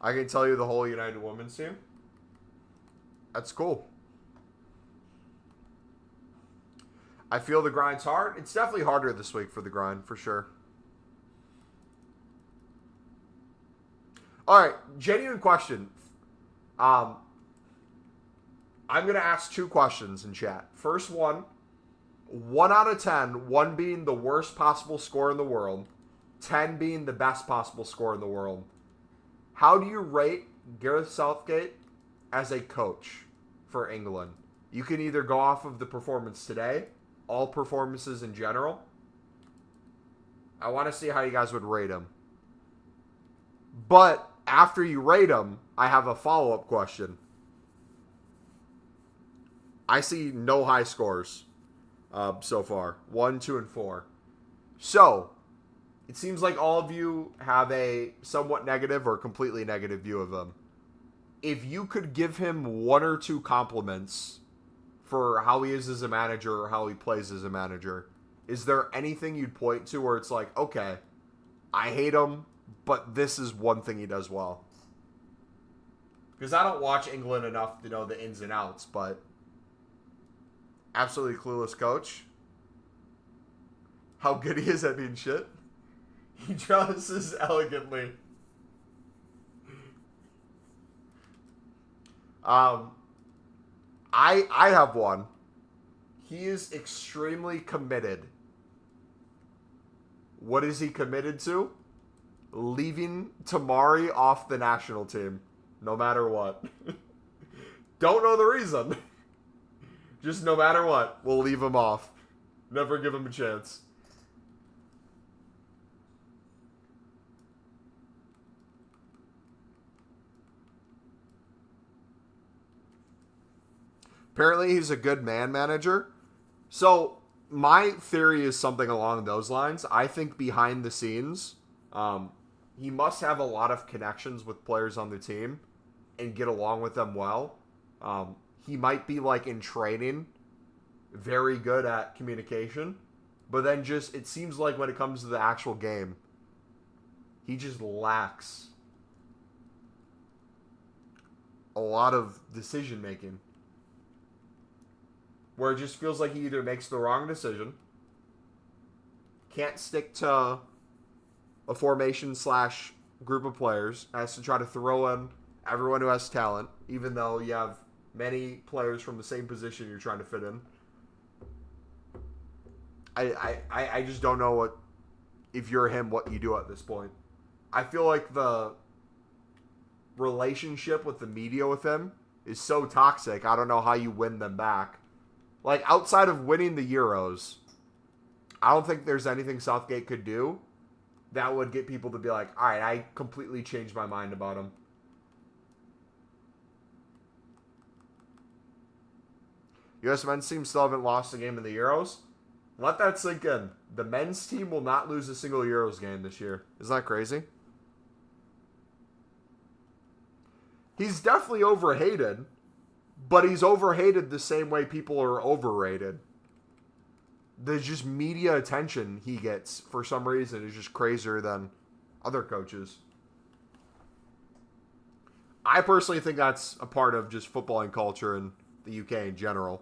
I can tell you the whole United Women's team. That's cool. I feel the grind's hard. It's definitely harder this week for the grind, for sure. All right, genuine question. I'm going to ask 2 questions in chat. First one, 1 out of 10, 1 being the worst possible score in the world, 10 being the best possible score in the world. How do you rate Gareth Southgate as a coach for England? You can either go off of the performance today, all performances in general. I want to see how you guys would rate him. But after you rate him, I have a follow-up question. I see no high scores so far. 1, 2, and 4. So, it seems like all of you have a somewhat negative or completely negative view of him. If you could give him 1 or 2 compliments for how he is as a manager or how he plays as a manager, is there anything you'd point to where it's like, okay, I hate him, but this is one thing he does well? Because I don't watch England enough to know the ins and outs, but absolutely clueless coach. How good he is at being shit. He dresses elegantly. Um, I have one. He is extremely committed. What is he committed to? Leaving Tamari off the national team, no matter what. Don't know the reason. Just no matter what, we'll leave him off. Never give him a chance. Apparently, he's a good man manager. So, my theory is something along those lines. I think behind the scenes, he must have a lot of connections with players on the team and get along with them well. He might be, like, in training, very good at communication. But then just, it seems like when it comes to the actual game, he just lacks a lot of decision making. Where it just feels like he either makes the wrong decision, can't stick to a formation slash group of players, has to try to throw in everyone who has talent, even though you have many players from the same position you're trying to fit in. I just don't know what, if you're him, what you do at this point. I feel like the relationship with the media with him is so toxic, I don't know how you win them back. Like, outside of winning the Euros, I don't think there's anything Southgate could do that would get people to be like, all right, I completely changed my mind about him. U.S. men's team still haven't lost a game in the Euros. Let that sink in. The men's team will not lose a single Euros game this year. Isn't that crazy? He's definitely overhated. But he's overhated the same way people are overrated. The just media attention he gets, for some reason, is just crazier than other coaches. I personally think that's a part of just footballing culture in the UK in general.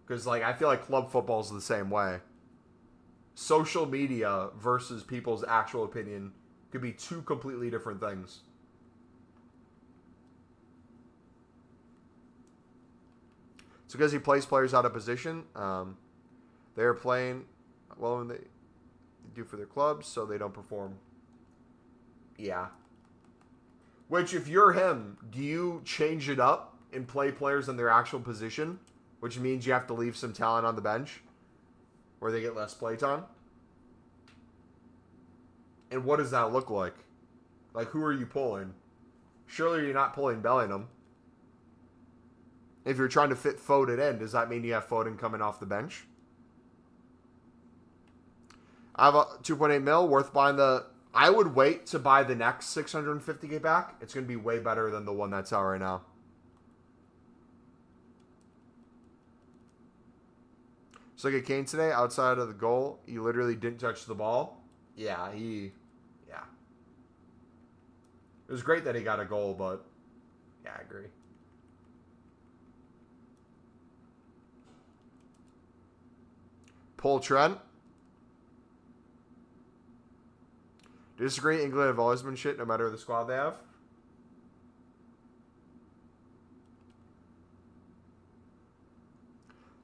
Because, like, I feel like club football is the same way. Social media versus people's actual opinion could be two completely different things. It's because he plays players out of position. They're playing well when they do for their clubs, so they don't perform. Yeah. Which, if you're him, do you change it up and play players in their actual position? Which means you have to leave some talent on the bench where they get less play time? And what does that look like? Like, who are you pulling? Surely you're not pulling Bellingham. If you're trying to fit Foden in, does that mean you have Foden coming off the bench? I have a 2.8 mil worth buying the... I would wait to buy the next 650k back. It's going to be way better than the one that's out right now. So look at Kane today, outside of the goal. He literally didn't touch the ball. Yeah. It was great that he got a goal, but yeah, I agree. Pull Trent. Disagree. England have always been shit no matter the squad they have.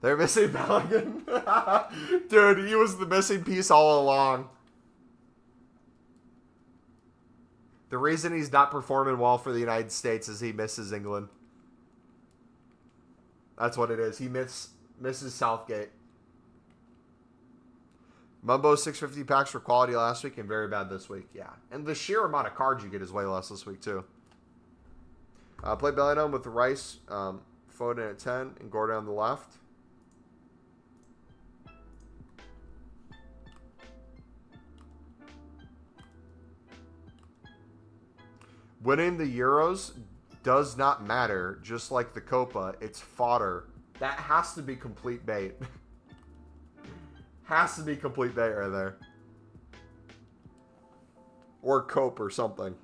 They're missing Bellingham. Dude, he was the missing piece all along. The reason he's not performing well for the United States is he misses England. That's what it is. He misses Southgate. Mumbo's 650 packs for quality last week and very bad this week. Yeah. And the sheer amount of cards you get is way less this week, too. Play Bellingham with Rice, Foden at 10, and Gordon on the left. Winning the Euros does not matter, just like the Copa. It's fodder. That has to be complete bait. Has to be complete bait right there. Or cope or something.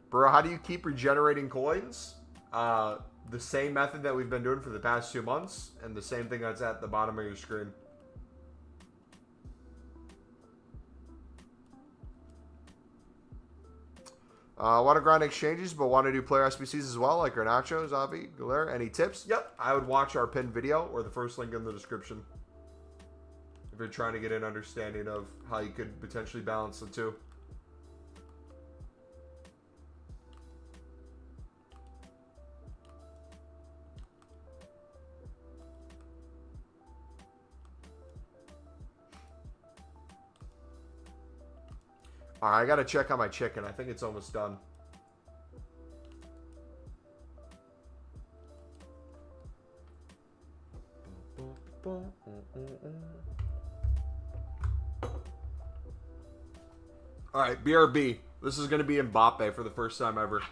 Bro, how do you keep regenerating coins? The same method that we've been doing for the past 2 months, and the same thing that's at the bottom of your screen. Want to grind exchanges, but want to do player SBCs as well, like Garnacho, Zavi, Galera. Any tips? Yep, I would watch our pinned video or the first link in the description if you're trying to get an understanding of how you could potentially balance the two. All right, I got to check on my chicken. I think it's almost done. All right, BRB. This is going to be Mbappe for the first time ever.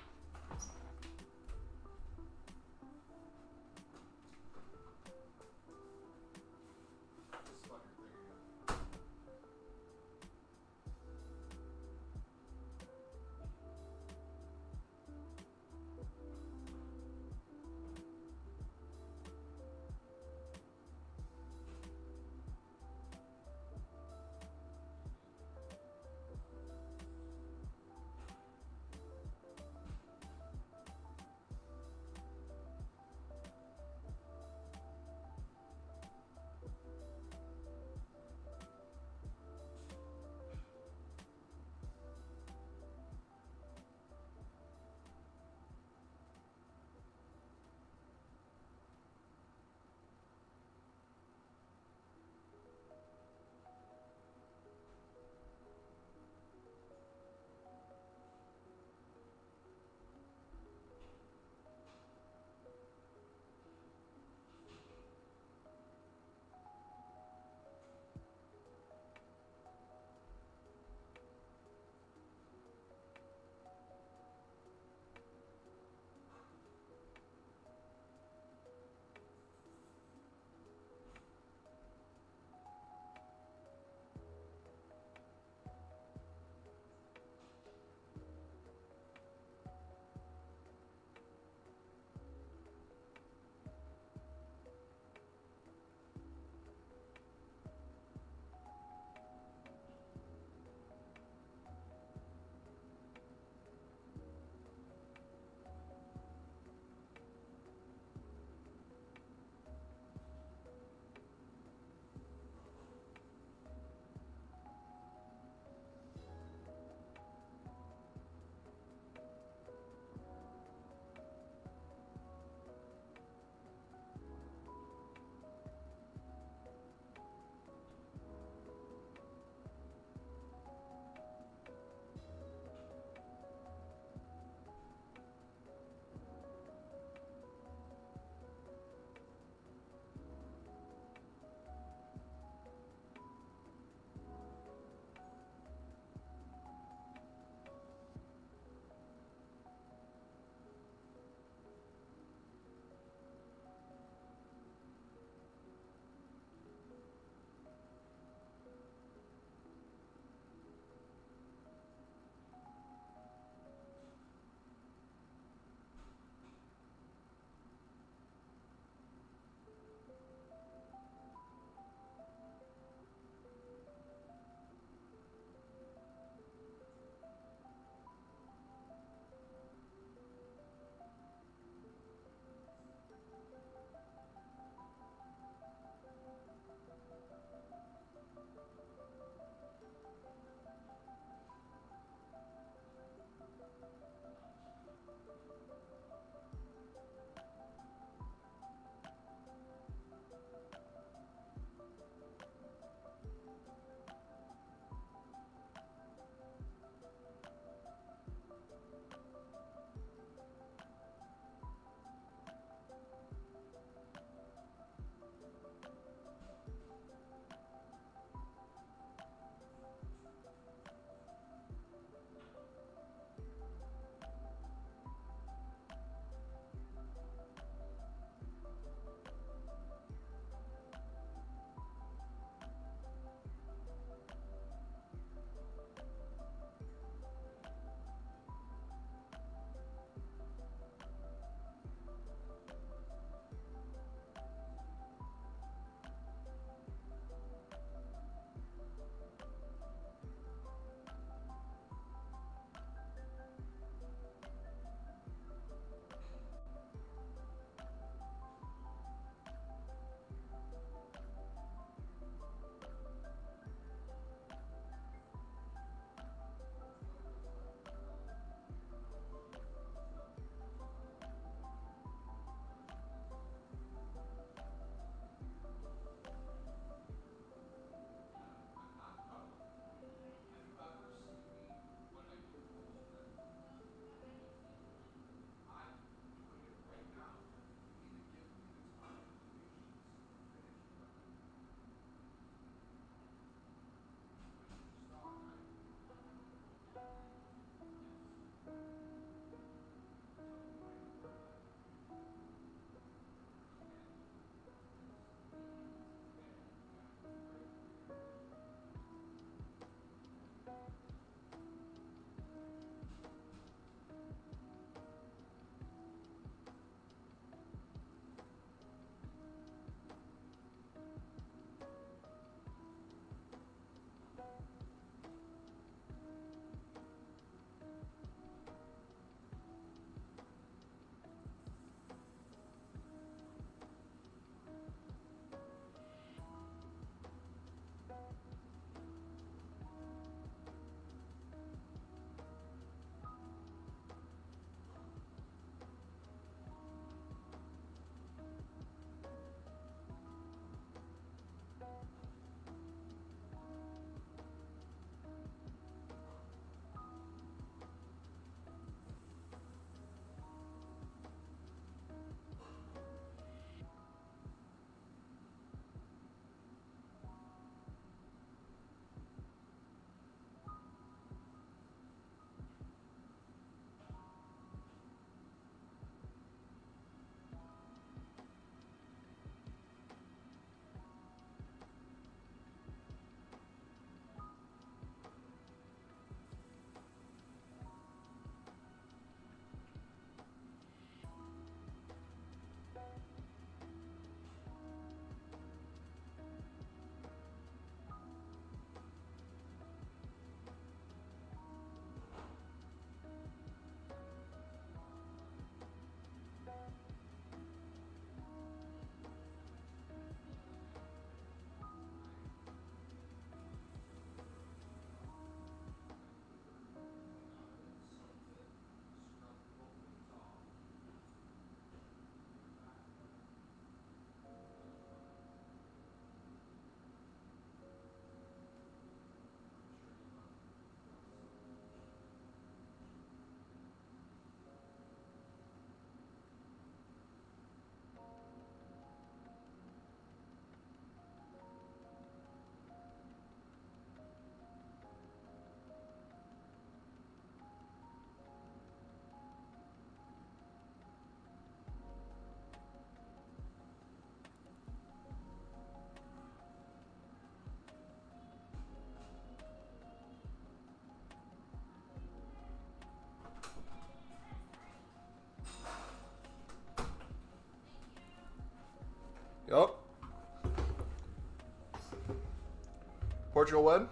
Portugal win?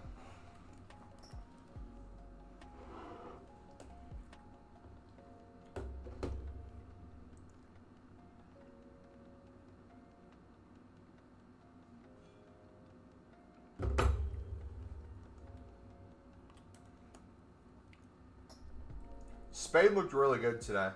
Spain looked really good today.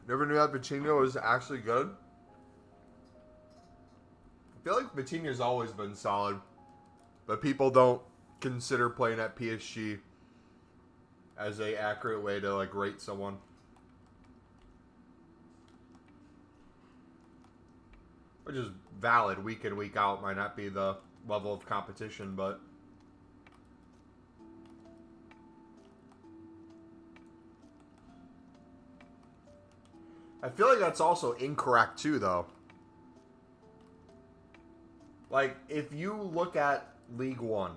Never knew that Vitinho was actually good. I feel like Vitinho's always been solid, but people don't consider playing at PSG as a accurate way to like rate someone. Which is valid. Week in, week out might not be the level of competition, but I feel like that's also incorrect too, though. Like, if you look at League One,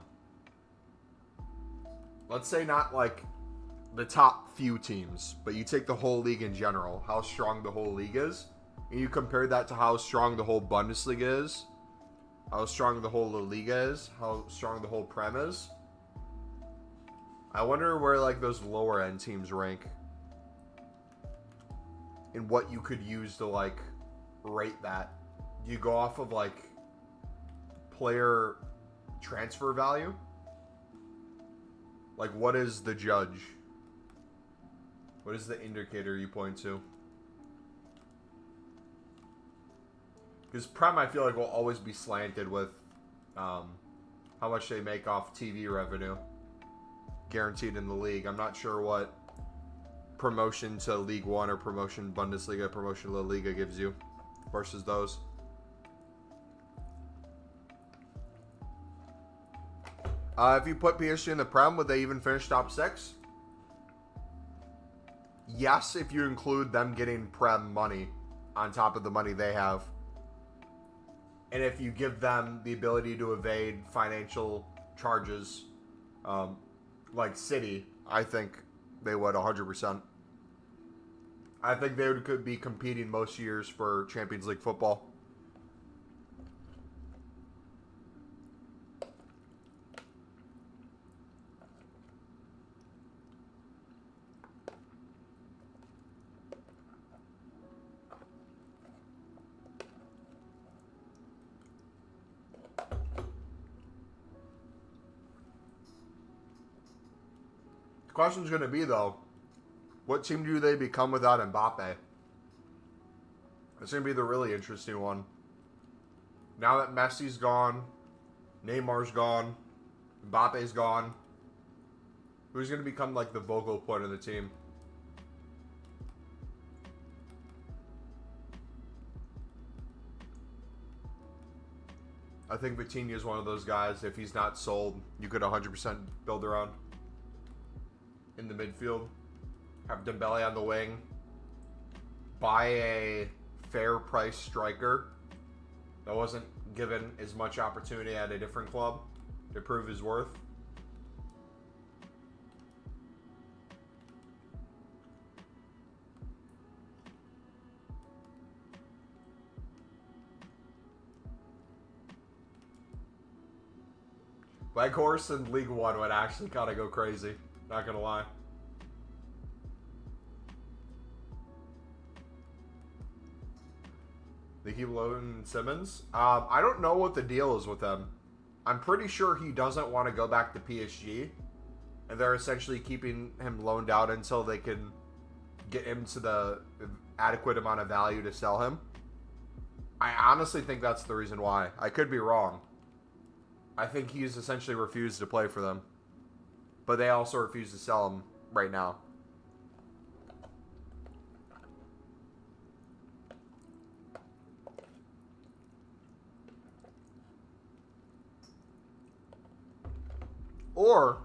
let's say not like the top few teams, but you take the whole league in general, how strong the whole league is, and you compare that to how strong the whole Bundesliga is, how strong the whole La Liga is, how strong the whole Prem is. I wonder where like those lower end teams rank. And what you could use to like rate that. Do you go off of like player transfer value? Like, what is the judge? What is the indicator you point to? Because Prem, I feel like, will always be slanted with how much they make off TV revenue guaranteed in the league. I'm not sure what promotion to League One or promotion Bundesliga, promotion La Liga gives you versus those. If you put PSG in the Prem, would they even finish top 6? Yes, if you include them getting Prem money on top of the money they have. And if you give them the ability to evade financial charges, like City, I think they would 100%. I think they could be competing most years for Champions League football. The question's going to be, though, what team do they become without Mbappe? That's going to be the really interesting one. Now that Messi's gone, Neymar's gone, Mbappe's gone, who's going to become like the vocal point of the team? I think Vitinha is one of those guys. If he's not sold, you could 100% build around in the midfield. Have Dembele on the wing. Buy a fair price striker that wasn't given as much opportunity at a different club to prove his worth. Weghorst in League One would actually kind of go crazy. Not gonna lie. They keep loading Simmons. I don't know what the deal is with them. I'm pretty sure he doesn't want to go back to PSG, and they're essentially keeping him loaned out until they can get him to the adequate amount of value to sell him. I honestly think that's the reason why. I could be wrong. I think he's essentially refused to play for them. But they also refuse to sell him right now. Or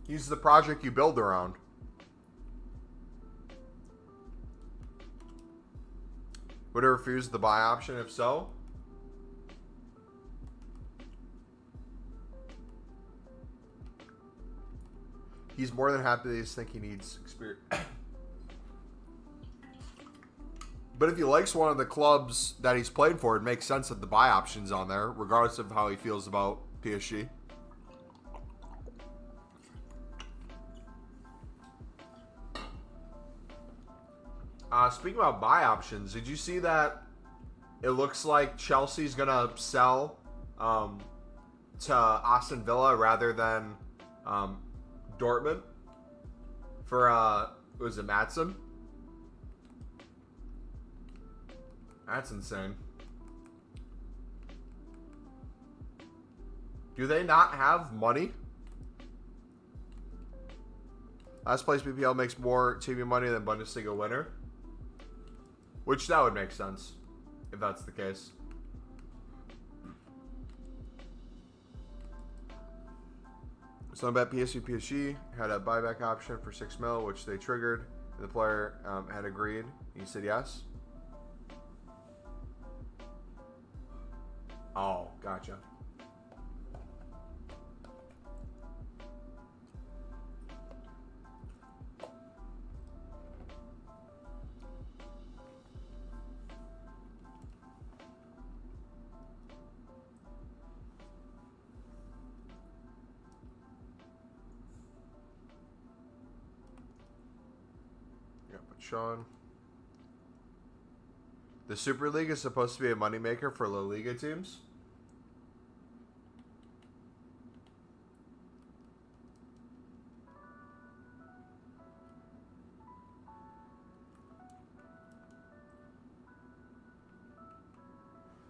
he's the project you build around. Would it refuse the buy option if so? He's more than happy to just think he needs experience. But if he likes one of the clubs that he's played for, it makes sense that the buy option's on there, regardless of how he feels about PSG. Speaking about buy options, did you see that it looks like Chelsea's going to sell to Aston Villa rather than Dortmund for, was it Maatsen? That's insane. Do they not have money? Last place BPL makes more TV money than Bundesliga winner. Which that would make sense, if that's the case. So I bet PSG had a buyback option for 6 mil, which they triggered. The player had agreed. He said yes. Oh, gotcha. Yeah, but Sean. The Super League is supposed to be a moneymaker for La Liga teams.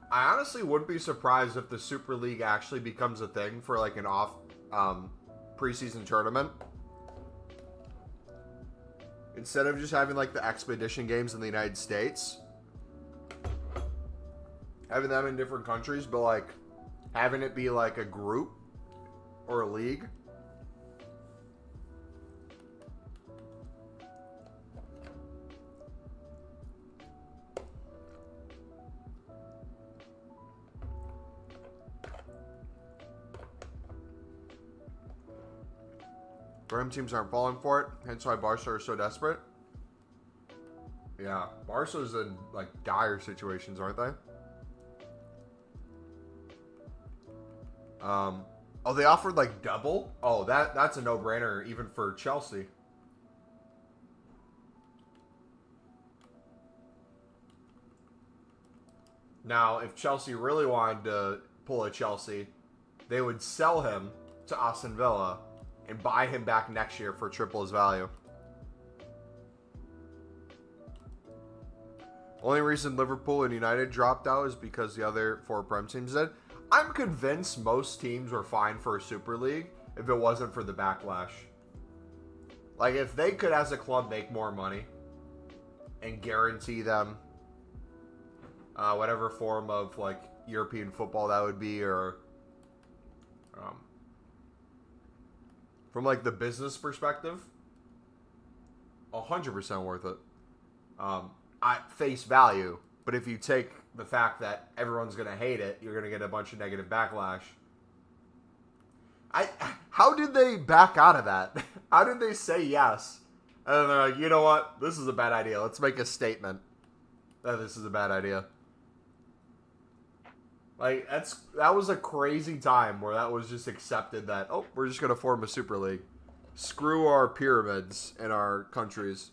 I honestly wouldn't be surprised if the Super League actually becomes a thing for like an off preseason tournament. Instead of just having like the expedition games in the United States, having them in different countries, but like having it be like a group or a league. Prem teams aren't falling for it, hence why Barca are so desperate. Yeah, Barca's in like dire situations, aren't they? Oh, they offered like double? Oh, that's a no-brainer even for Chelsea. Now, if Chelsea really wanted to pull a Chelsea, they would sell him to Aston Villa and buy him back next year for triple his value. Only reason Liverpool and United dropped out is because the other 4 Prem teams did. I'm convinced most teams were fine for a Super League if it wasn't for the backlash. Like, if they could, as a club, make more money and guarantee them whatever form of, like, European football that would be, or from, like, the business perspective, 100% worth it. At face value. But if you take the fact that everyone's going to hate it, you're going to get a bunch of negative backlash. How did they back out of that? How did they say yes? And then they're like, you know what? This is a bad idea. Let's make a statement that this is a bad idea. Like, that was a crazy time where that was just accepted that, oh, we're just going to form a Super League. Screw our pyramids in our countries.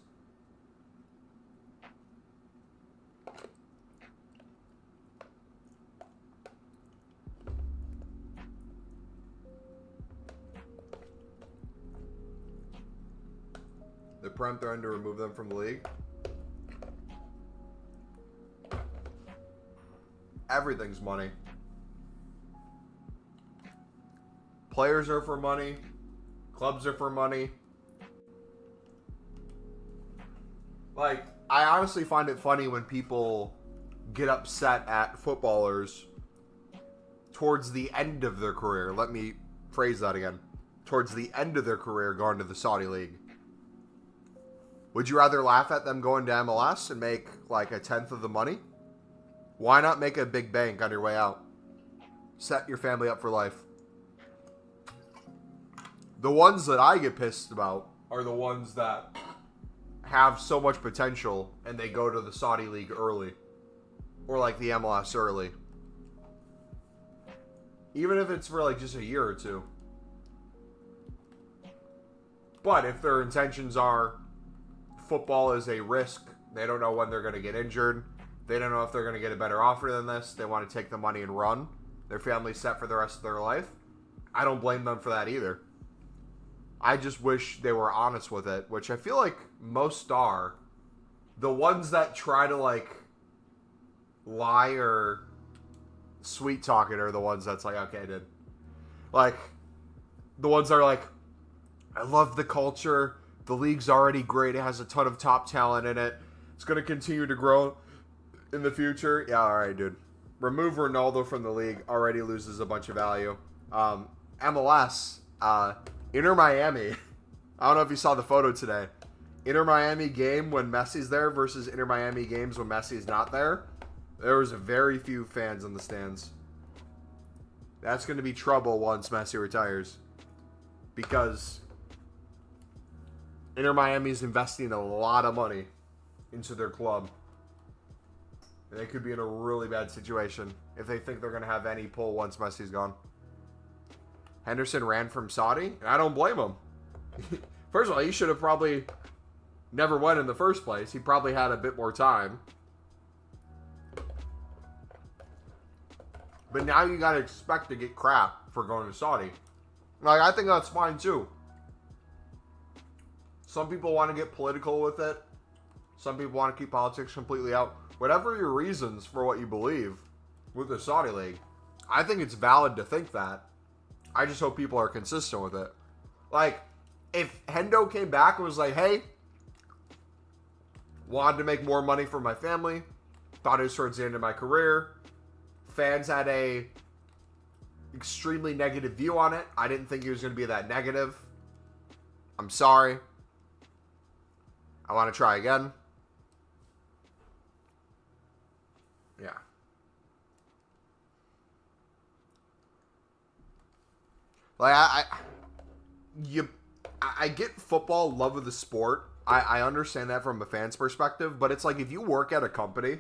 The Prem threatened to remove them from the league. Everything's money. Players are for money. Clubs are for money. Like, I honestly find it funny when people get upset at footballers towards the end of their career. Let me phrase that again. Towards the end of their career going to the Saudi League. Would you rather laugh at them going to MLS and make like a tenth of the money? Why not make a big bank on your way out? Set your family up for life. The ones that I get pissed about are the ones that have so much potential and they go to the Saudi League early. Or like the MLS early. Even if it's for like just a year or two. But if their intentions are football is a risk, they don't know when they're going to get injured, they don't know if they're going to get a better offer than this, they want to take the money and run, their family's set for the rest of their life, I don't blame them for that either. I just wish they were honest with it, which I feel like most are. The ones that try to like lie or sweet talk it are the ones that's like, okay, dude. Like, the ones that are like, I love the culture. The league's already great. It has a ton of top talent in it. It's going to continue to grow in the future. Yeah, all right, dude. Remove Ronaldo from the league. Already loses a bunch of value. MLS, Inter Miami. I don't know if you saw the photo today. Inter Miami game when Messi's there versus Inter Miami games when Messi's not there. There was very few fans in the stands. That's going to be trouble once Messi retires. Because Inter Miami's investing a lot of money into their club. And they could be in a really bad situation if they think they're going to have any pull once Messi's gone. Henderson ran from Saudi, and I don't blame him. First of all, he should have probably never went in the first place. He probably had a bit more time. But now you got to expect to get crap for going to Saudi. Like, I think that's fine too. Some people want to get political with it. Some people want to keep politics completely out. Whatever your reasons for what you believe with the Saudi League, I think it's valid to think that. I just hope people are consistent with it. Like, if Hendo came back and was like, hey, wanted to make more money for my family, thought it was towards the end of my career, fans had a extremely negative view on it. I didn't think he was going to be that negative. I'm sorry. I want to try again. Yeah. Like, I get football, love of the sport. I understand that from a fan's perspective, but it's like if you work at a company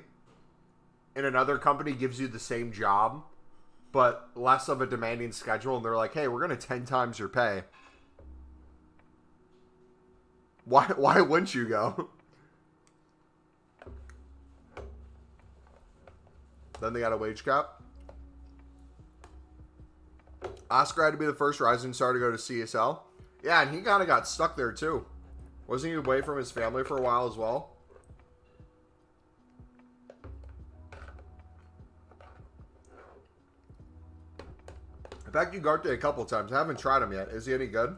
and another company gives you the same job, but less of a demanding schedule, and they're like, hey, we're going to 10 times your pay. Why wouldn't you go? Then they got a wage cap. Oscar had to be the first rising star to go to CSL. Yeah, and he kind of got stuck there too. Wasn't he away from his family for a while as well? In fact, Ugarte a couple times. I haven't tried him yet. Is he any good?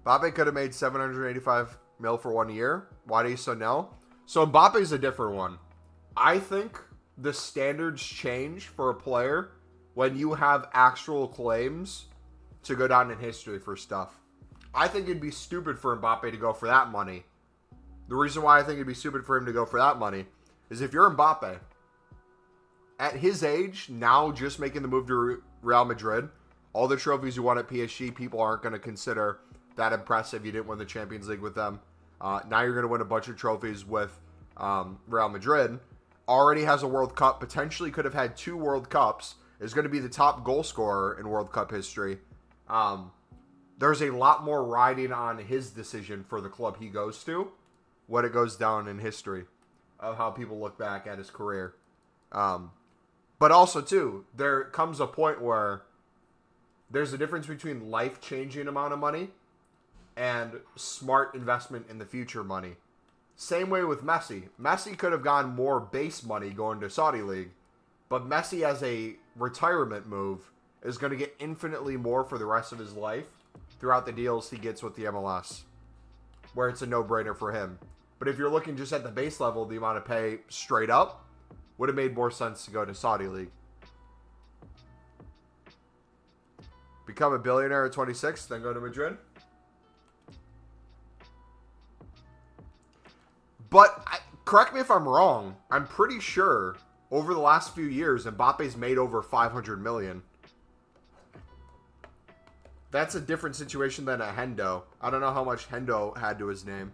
Mbappe could have made 785 mil for 1 year. Why do you say no? So Mbappe's a different one. I think the standards change for a player when you have actual claims to go down in history for stuff. I think it'd be stupid for Mbappe to go for that money. The reason why I think it'd be stupid for him to go for that money is if you're Mbappe, at his age, now just making the move to Real Madrid, all the trophies you won at PSG, people aren't going to consider that impressive. You didn't win the Champions League with them. Now you're going to win a bunch of trophies with Real Madrid. Already has a World Cup. Potentially could have had 2 World Cups. Is going to be the top goal scorer in World Cup history. There's a lot more riding on his decision for the club he goes to when it goes down in history of how people look back at his career. But also, too, there comes a point where there's a difference between life-changing amount of money and smart investment in the future money. Same way with Messi. Messi could have gone more base money going to Saudi League, but Messi as a retirement move is going to get infinitely more for the rest of his life throughout the deals he gets with the MLS, where it's a no-brainer for him. But if you're looking just at the base level, the amount of pay straight up would have made more sense to go to Saudi League. Become a billionaire at 26, then go to Madrid. But, correct me if I'm wrong, I'm pretty sure over the last few years, Mbappe's made over $500 million. That's a different situation than a Hendo. I don't know how much Hendo had to his name.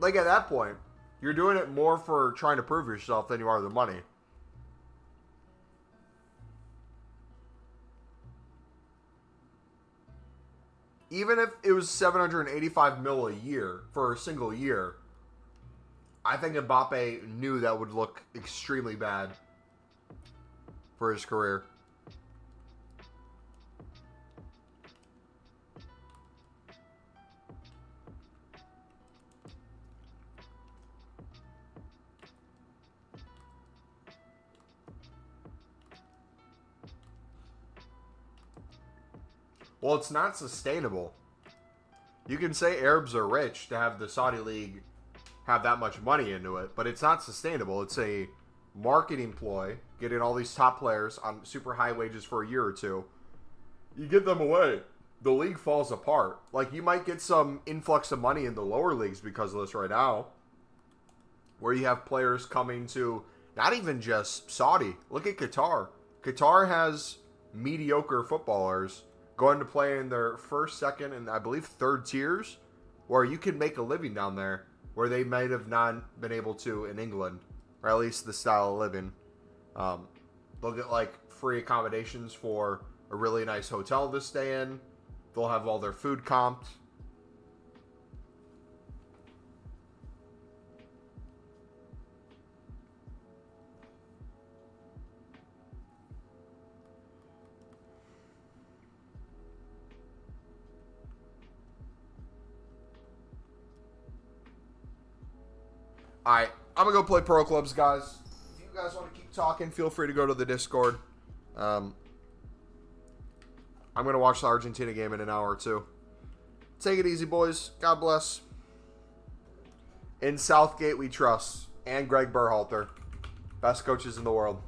Like, at that point, you're doing it more for trying to prove yourself than you are the money. Even if it was $785 million a year for a single year, I think Mbappe knew that would look extremely bad for his career. Well, it's not sustainable. You can say Arabs are rich to have the Saudi League have that much money into it, but it's not sustainable. It's a marketing ploy, getting all these top players on super high wages for a year or two. You give them away, the league falls apart. Like, you might get some influx of money in the lower leagues because of this right now, where you have players coming to not even just Saudi. Look at Qatar. Qatar has mediocre footballers going to play in their first, second, and I believe third tiers, where you can make a living down there, where they might have not been able to in England, or at least the style of living. They'll get like free accommodations for a really nice hotel to stay in. They'll have all their food comped. Alright, I'm going to go play Pro Clubs, guys. If you guys want to keep talking, feel free to go to the Discord. I'm going to watch the Argentina game in an hour or two. Take it easy, boys. God bless. In Southgate, we trust. And Greg Berhalter. Best coaches in the world.